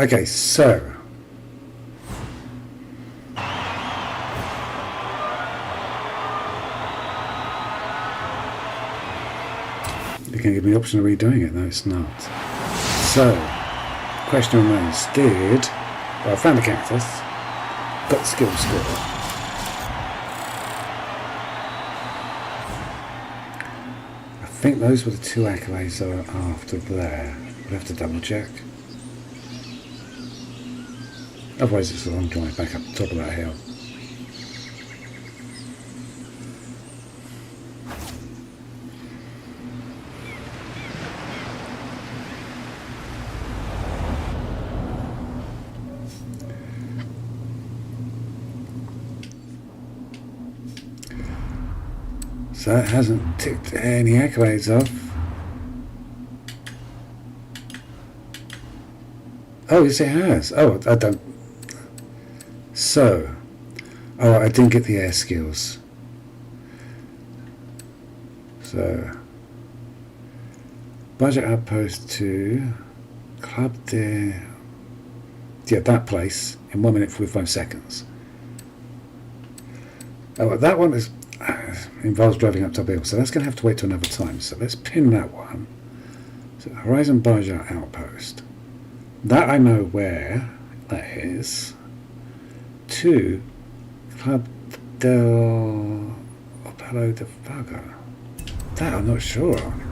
Okay, so you can give me the option of redoing it. No, it's not. So, question remains: I found the characters, got the skill score. I think those were the 2 accolades that were after there. We'll have to double check. Otherwise it's a long drive back up the top of that hill. So that hasn't ticked any accolades off. Oh, yes, it has. Oh, I don't. So, oh, I didn't get the air skills. So, budget outpost to Club de. Yeah, that place in 1 minute 45 seconds. Oh, that one is involves driving up top hill, so that's going to have to wait till another time. So let's pin that one. So Horizon Baja Outpost. That I know where that is. To Club del Opelo de Fago. That I'm not sure on.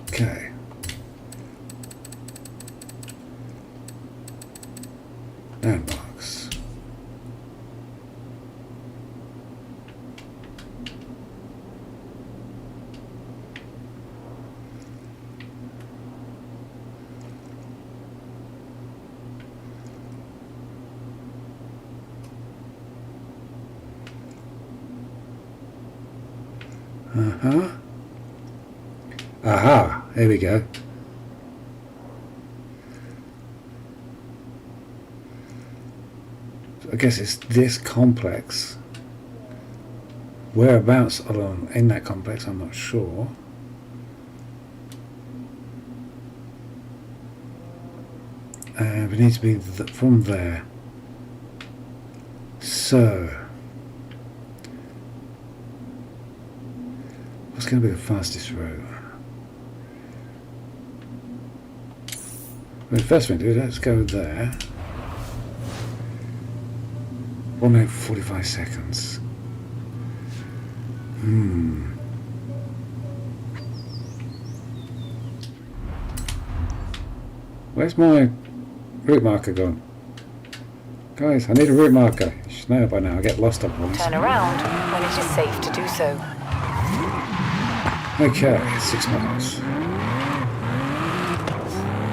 Okay. Landmarks. Aha, there we go. So I guess it's this complex. Whereabouts along in that complex, I'm not sure. We need to be from there. So, what's going to be the fastest route? Well, the first thing to do, let's go there. 1 minute 45 seconds. Where's my route marker gone? Guys, I need a route marker. You should know by now, I get lost up once. Turn around when it is safe to do so. Okay, 6 miles.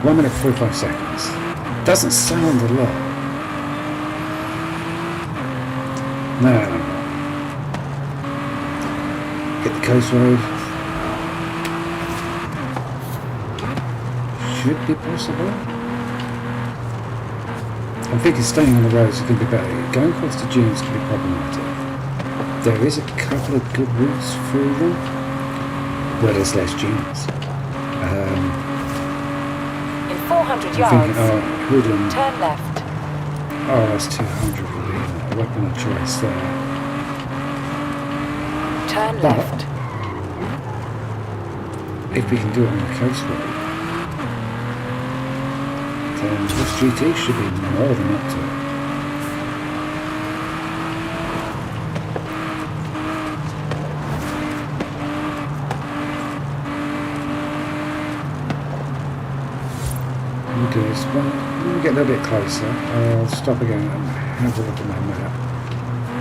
1 minute 45 seconds. Doesn't sound a lot. No. Hit the coast road. Should be possible. I'm thinking staying on the roads is going to be better. Going across the dunes can be problematic. There is a couple of good routes through them where there's less dunes. In 400 I'm yards, thinking, oh, Hoodland. turn left. Oh, that's 200 would be a weapon of choice there. Turn But left. if we can do it on the coast road, then this GT should be more than up to it. We'll do this one. When we get a little bit closer, I'll stop again and have a look at my map.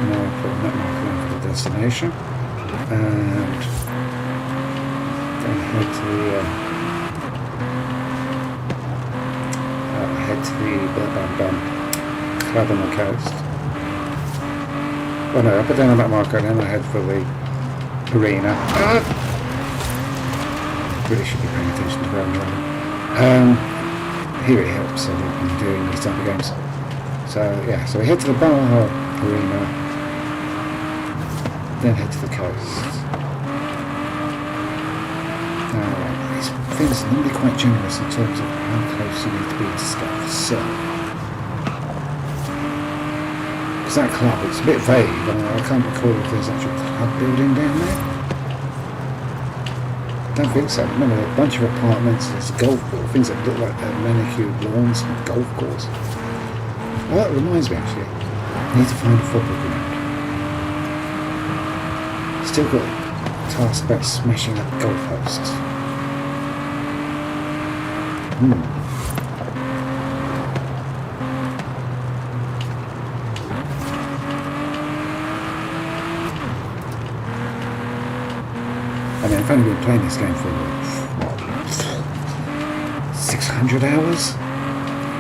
And I'll put a map marker in for the destination. And then head to the club on the coast. Well, no, I put down a map marker and then I head for the arena. Really should be paying attention to where I'm going. Here it helps when doing these type of games. So yeah, so we head to the bar arena, then head to the coast. These things are normally quite generous in terms of how close you need to be to stuff. So, because that club, it's a bit vague, I can't recall if there's actual club building down there. Don't think so. Remember, a bunch of apartments, there's a golf course, things that look like manicured lawns and golf course. Oh, that reminds me actually, I need to find a football ground. Still got a task about smashing up goalposts. I mean, I've only been playing this game for, what, 600 hours?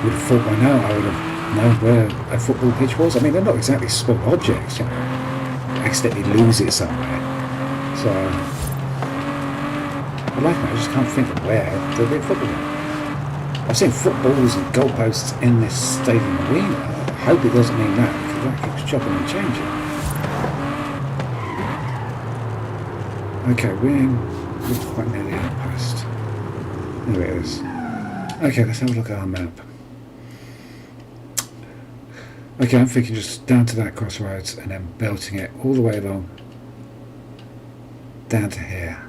Would have thought by now I would have known where a football pitch was. I mean, they're not exactly small objects, you know. accidentally lose it somewhere. So, I just can't think of where there'll be a football game. I've seen footballs and goalposts in this stadium arena. I hope it doesn't mean that, because that keeps chopping and changing. Okay, we're quite near the outpost. There it is. Okay, let's have a look at our map. Okay, I'm thinking just down to that crossroads and then belting it all the way along down to here.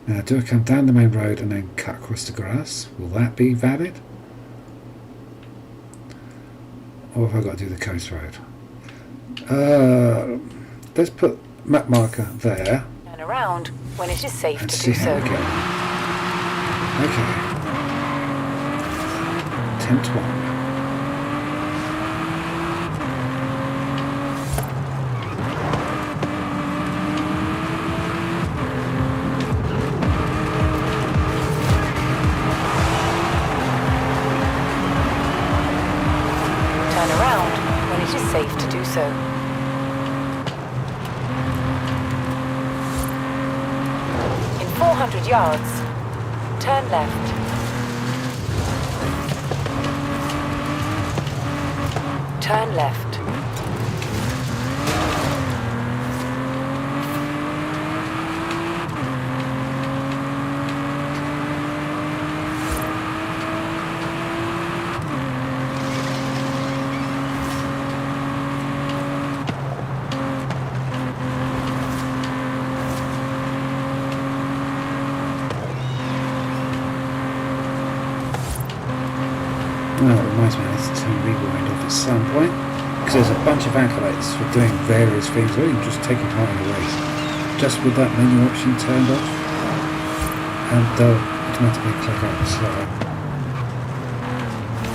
Now, do I come down the main road and then cut across the grass? Will that be valid? Or have I got to do the coast road? Let's put map marker there. Turn around when it is safe And to see do how so. we go. Okay. Attempt 1. Turn around when it is safe to do so. In 400 yards, turn left. Turn left. Well, it reminds me I need to turn rewind off at some point, because there's a bunch of accolades for doing various things, or even just taking part in the race. Just with that menu option turned off, and they'll automatically click out. So,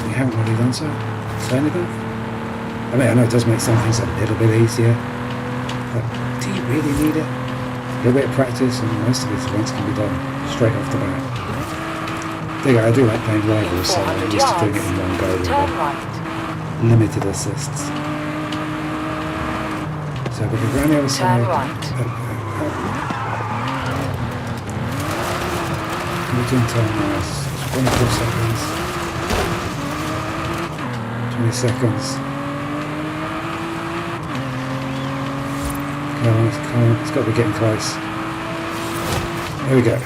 you haven't really done so? Turn it off? I mean, I know it does make some things a little bit easier, but do you really need it? A little bit of practice, and most of these events can be done straight off the bat. I do like playing rivals, so I'm used to doing it in one go with Turn right. limited assists. So we can go on the other side. right. We're doing turn right. 24 seconds. 20 seconds. Come on, it's got to be getting close. There we go.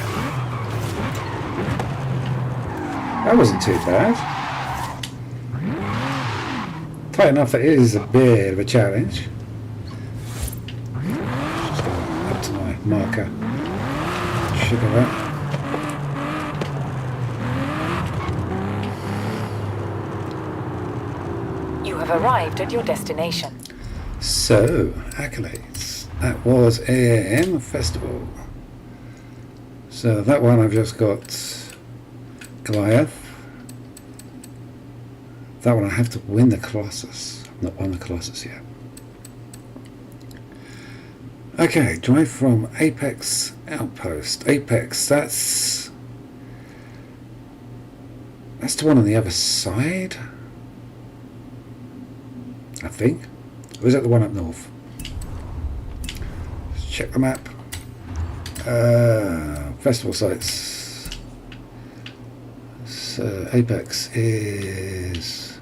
That wasn't too bad. Tight enough that it is a bit of a challenge. Just go up to my marker. Sugar that. You have arrived at your destination. So, accolades. That was AM Festival. So that one I've just got Goliath. That one I have to win the Colossus. I've not won the Colossus yet. Okay, drive from Apex Outpost. Apex, that's the one on the other side, I think. Or is that the one up north? Let's check the map. Festival sites. So Apex is...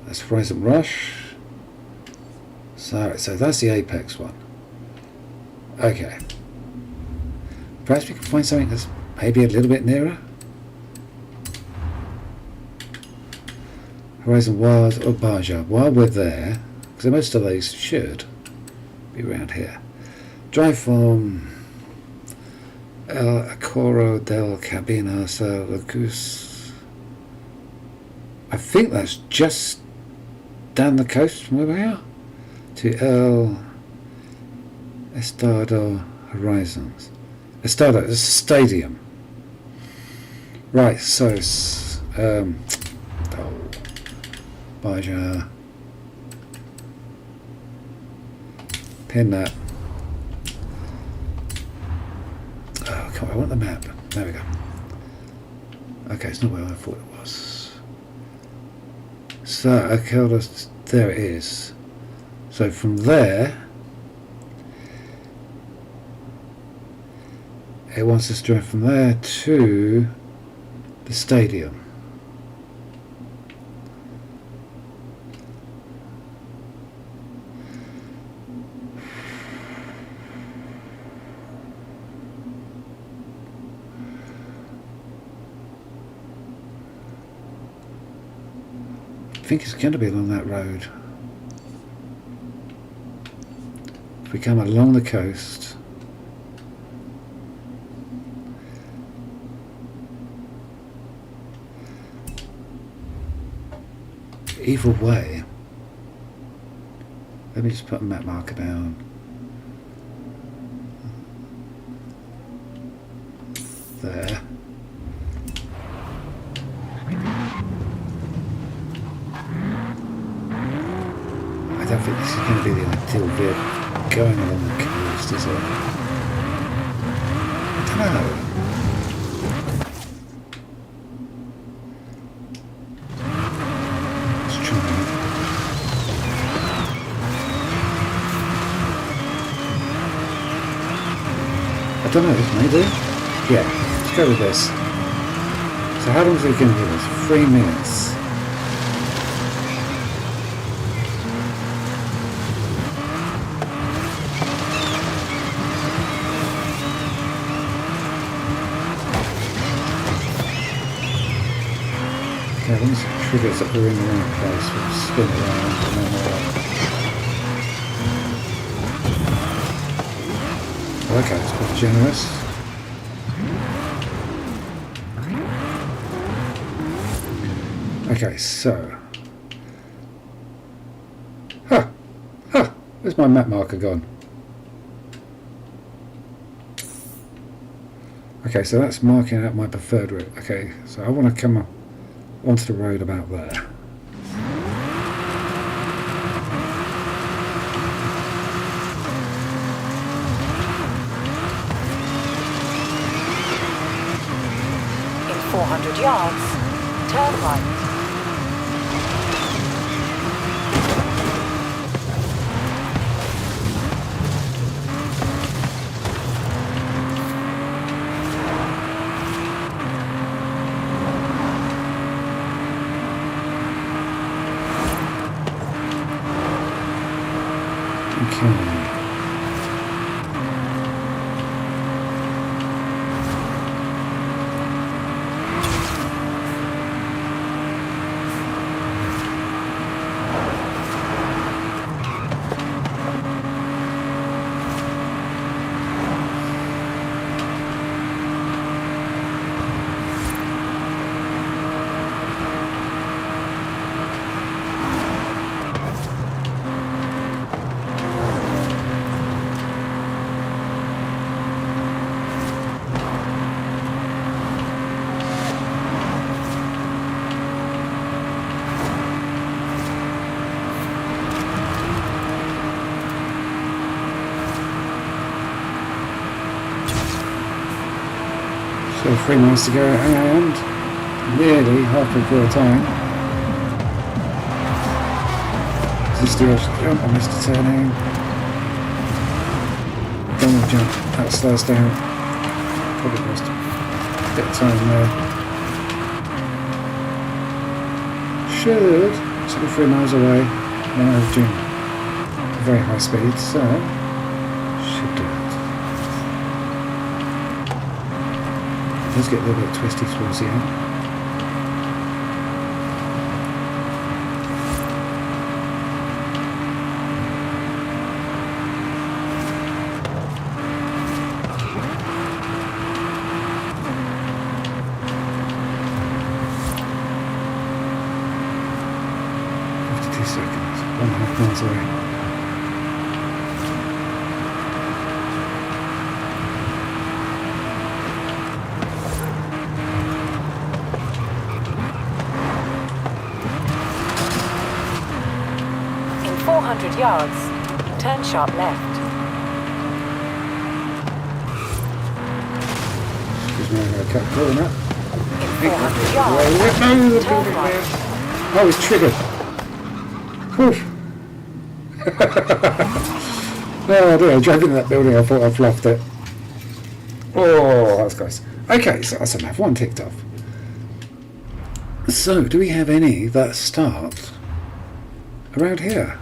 that's Horizon Rush. So that's the Apex one. Okay. Perhaps we can find something that's maybe a little bit nearer. Horizon Wild or Baja. While we're there, because most of these should be around here. Drive from El Acoro del Cabina San Lucas. I think that's just down the coast from where we are to El Estado Horizons. Estado is a stadium. Right, so it's Baja. Pin that. Oh, come on, I want the map. There we go. Okay, it's not where I thought it was. So, okay, there it is. So from there, it wants us to drive from there to the stadium. I think it's going to be along that road. If we come along the coast, either way, let me just put a map marker down. There. I don't think this is going to be the ideal vehicle going along the coast, is it? I don't know. Let's try it. I don't know, maybe? Yeah, let's go with this. So how long is it going to give us? 3 minutes. Okay, once it triggers that we're in the right place, we'll spin around and then okay, it's quite generous. Okay, so... Where's my map marker gone? Okay, so that's marking out my preferred route. Okay, so I want to come onto the road about there. In 400 yards, turn right. So 3 miles to go and nearly halfway through our time. Just do a jump, I missed a turning. Double jump, that slows down. Probably lost a bit of time there. Should still be 3 miles away when I was doing very high speed, so should do it. Let's get a little bit twisty towards the end. Seconds, 1.5 miles away. In 400 yards, turn sharp left. Excuse me, I'm going to cut the corner. In 400 yards, turn right. Oh, it's triggered. Oh dear, I drove into that building, I thought I fluffed it. Oh, that's close. Okay, so that's enough. One ticked off. So, do we have any that start around here?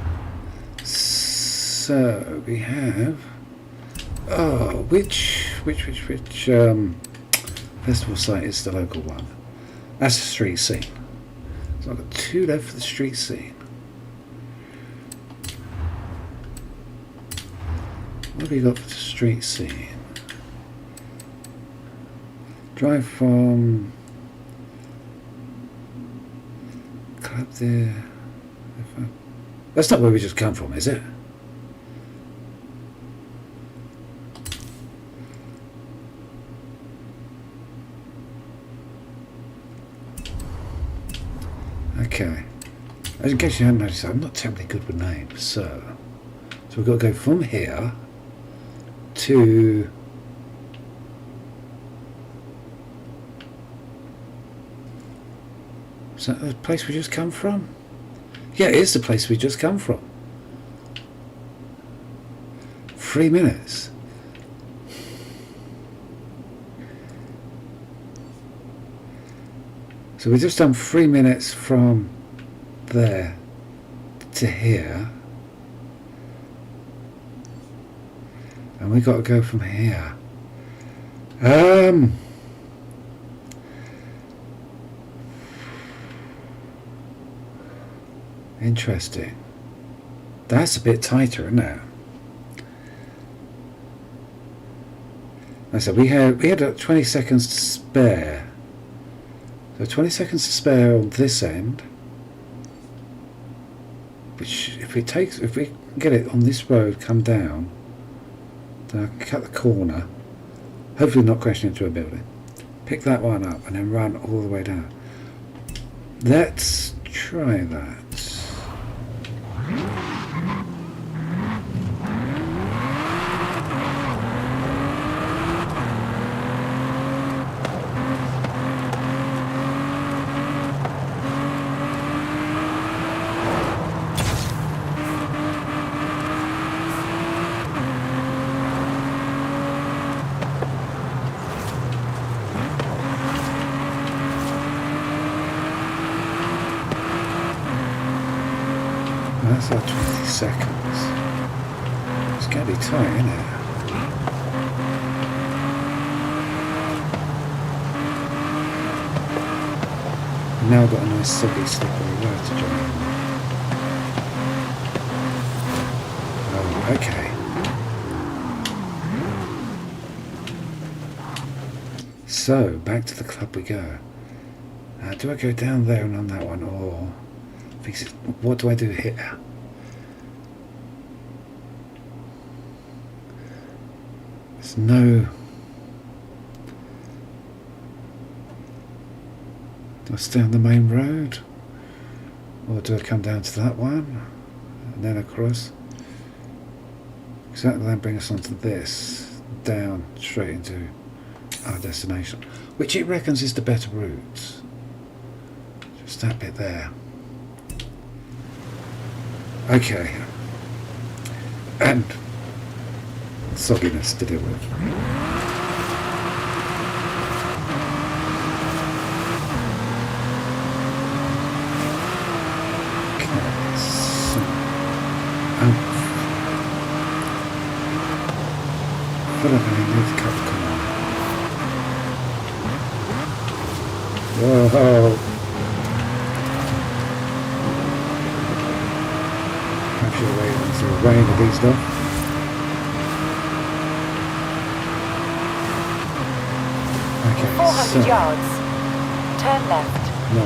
So, we have... Oh, which festival site is the local one? That's the street scene. So I've got 2 left for the street scene. What have we got for the street scene? Drive from club there. That's not where we just come from, is it? Okay. As in case you hadn't noticed, I'm not terribly good with names, so we've got to go from here to... Is that the place we just come from? Yeah, it is the place we just come from. 3 minutes. So we've just done 3 minutes from there to here. And we've got to go from here. Interesting. That's a bit tighter, isn't it? So we had 20 seconds to spare. So 20 seconds to spare on this end. Which, if we can get it on this road, come down, then I can cut the corner. Hopefully not crashing into a building. Pick that one up and then run all the way down. Let's try that. That's our 20 seconds. It's going to be tight, isn't it? Now I've got a nice soggy slippery road to join. Oh, okay. So, back to the club we go. Do I go down there and on that one, or... What do I do here? There's no... Do I stay on the main road? Or do I come down to that one? And then across? Because that will then bring us onto this. Down, straight into our destination. Which it reckons is the better route. Just that bit there. Okay, and sogginess to deal with. Okay, so I feel like I need to cut the corner. Whoa! Rain of these stuff. Okay, 400 yards. Turn left. No.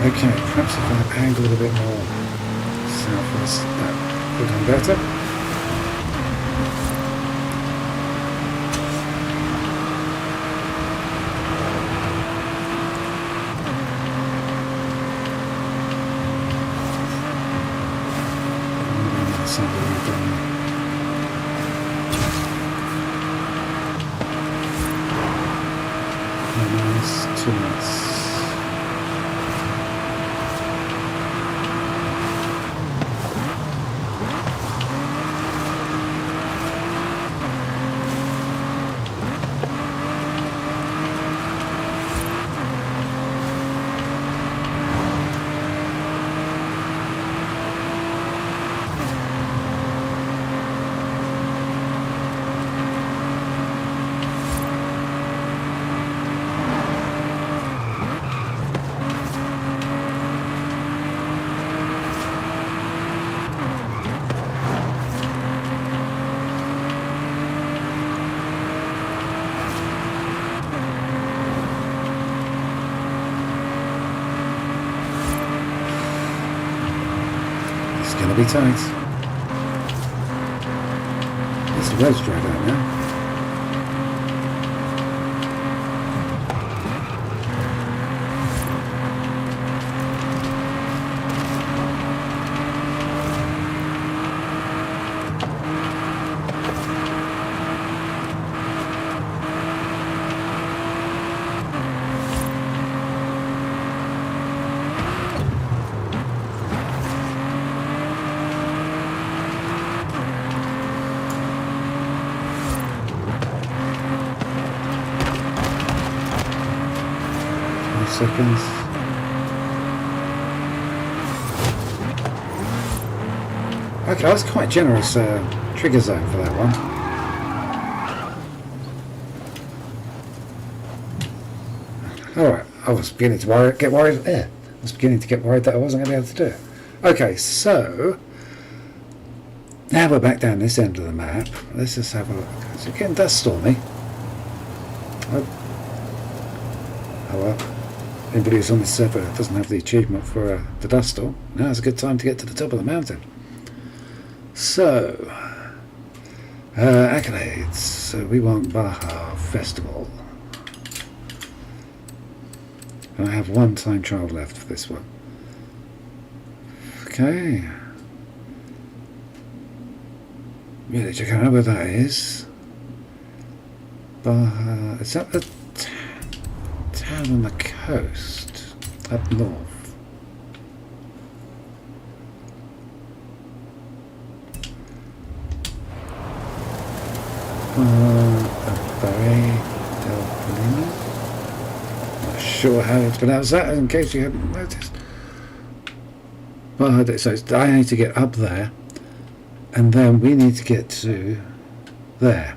Okay, perhaps if I angle it a bit more southwards, that would have been better. minutes, 2 minutes. It's gonna be tight. It's the road's dried out now. Seconds. Okay, that's quite generous trigger zone for that one. Alright, I was beginning to get worried. I was beginning to get worried that I wasn't going to be able to do it. Okay, so now we're back down this end of the map. Let's just have a look. It's getting dust stormy. Oh well. Anybody who's on this server doesn't have the achievement for the dust storm. Now's a good time to get to the top of the mountain. So, accolades. So we want Baja Festival. And I have one time trial left for this one. Okay. Really, I can't know where that is. Baja. Is that the town on the coast up north? Not sure how to pronounce that in case you haven't noticed. But so I need to get up there, and then we need to get to there.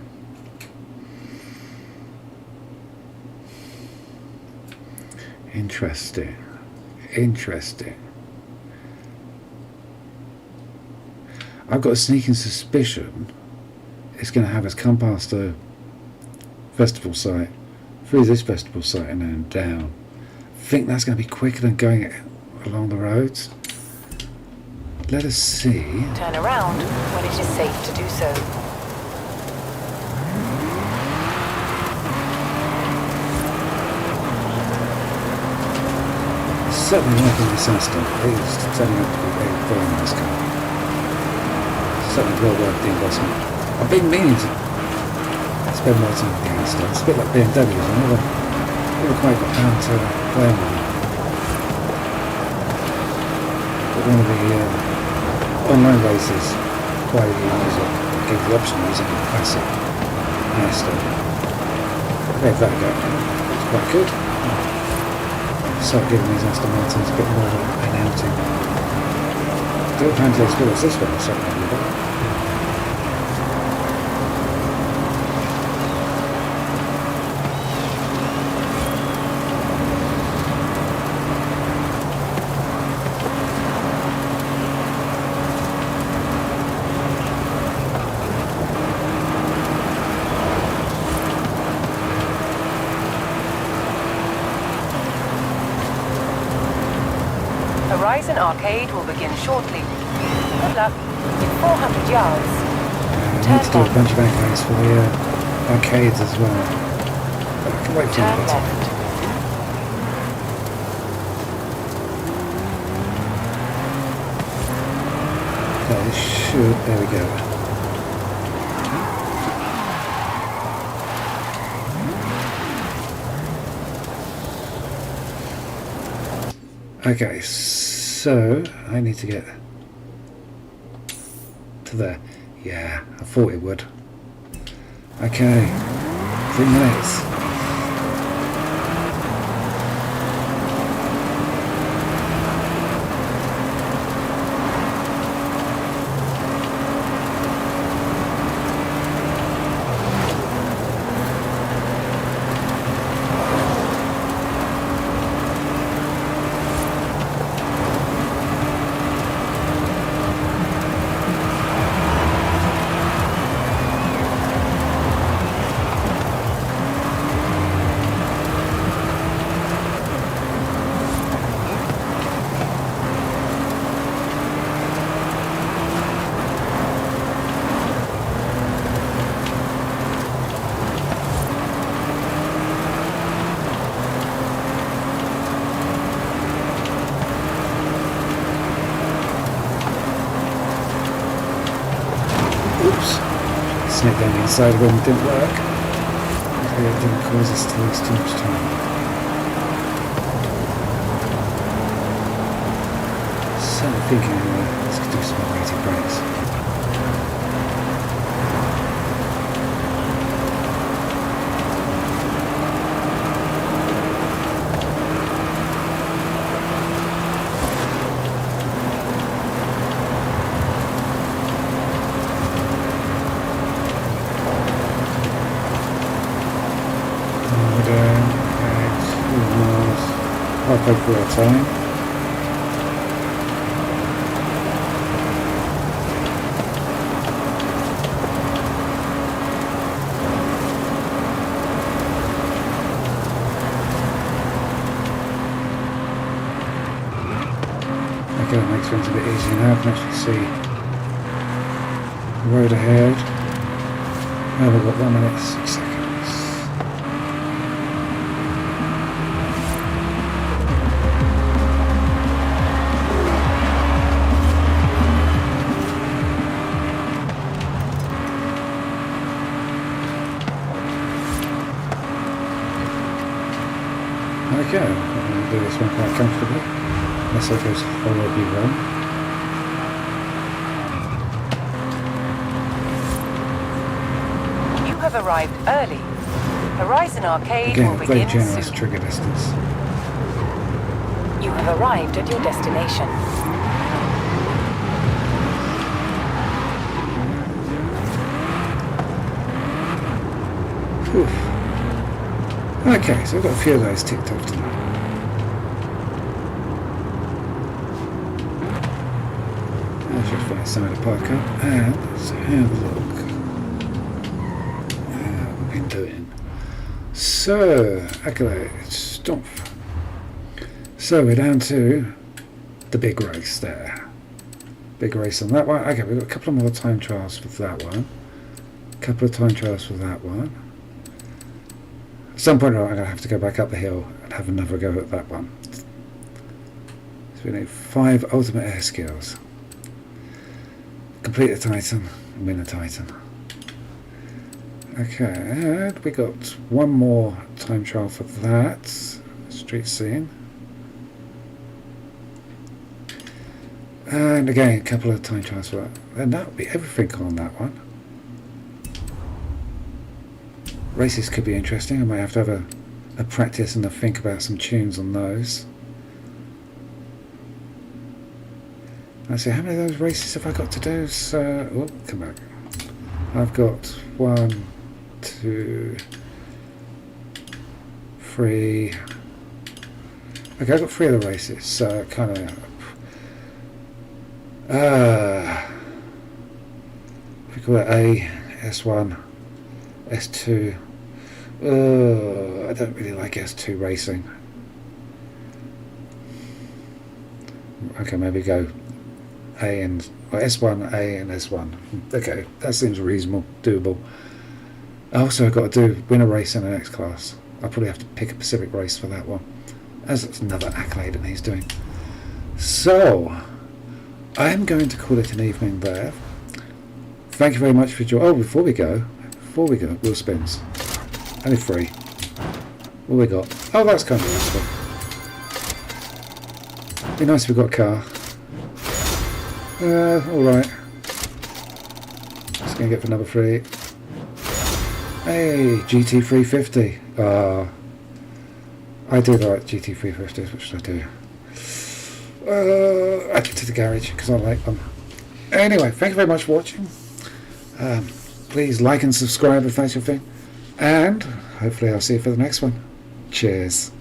Interesting. I've got a sneaking suspicion it's going to have us come past the festival site, through this festival site, and then down. I think that's going to be quicker than going along the roads. Let us see. Turn around when it is safe to do so. Certainly liking this instant. It is turning out to be a very nice car. Certainly well worth the investment. I've been meaning to spend more time with the instant. It's a bit like BMWs. I never quite got down to playing one. But one of the online races required you to use it. Gave the option of using a classic Aston. I gave that a go. It's quite good. Start giving these Aston Martins a bit more of an outing. Still apparently as good as this one, certainly. Horizon Arcade will begin shortly. Good luck. In 400 yards. I need to do a bunch of accolades for the arcades as well. But I can wait for Turn that. left. There we go. Okay, so I need to get to there. Yeah, I thought it would. Okay, 3 minutes. Snake down the inside of them didn't work. Hopefully it didn't cause us to lose too much time. So I'm thinking let's do some weighted brakes. Halfway through our time. Okay, that makes things a bit easier now. I can actually see the road ahead. Now we've got 1 minute 6 seconds. Okay, I'm going to do this one quite comfortably, unless I goes horribly wrong. You have arrived early. Horizon Arcade Again, will very begin generous soon. trigger distance. You have arrived at your destination. Oof. Okay, so I've got a few of those ticked off tonight. Let's just find some of the park up and let's have a look at what we've been doing. So, accolades, stop. So we're down to the big race there. Big race on that one. Okay, we've got a couple of more time trials for that one. A couple of time trials for that one. At some point I'm going to have to go back up the hill and have another go at that one. So we need 5 ultimate air skills. Complete a Titan and win a Titan. Okay, and we got one more time trial for that. Street scene. And again, a couple of time trials for that. And that would be everything on that one. Races could be interesting. I might have to have a practice and a think about some tunes on those. Let's see, how many of those races have I got to do? So, oh, come back. I've got 1, 2, 3. Okay, I've got 3 of the races, so kind of. We call it A, S1, S2. I don't really like S2 racing. Okay, maybe go A and S1, A and S1. Okay, that seems reasonable, doable. Also, I've got to win a race in the next class. I'll probably have to pick a Pacific race for that one, as it's another accolade that he's doing. So, I am going to call it an evening there. Thank you very much for joining. Oh, before we go, wheel spins. Only 3. What we got? Oh, that's kind of useful. Be nice if we got a car. Alright. Just going to get for number 3. Hey, GT350. I do like GT350s. What should I do? Add it to the garage because I like them. Anyway, thank you very much for watching. Please like and subscribe if that's your thing. And hopefully I'll see you for the next one. Cheers.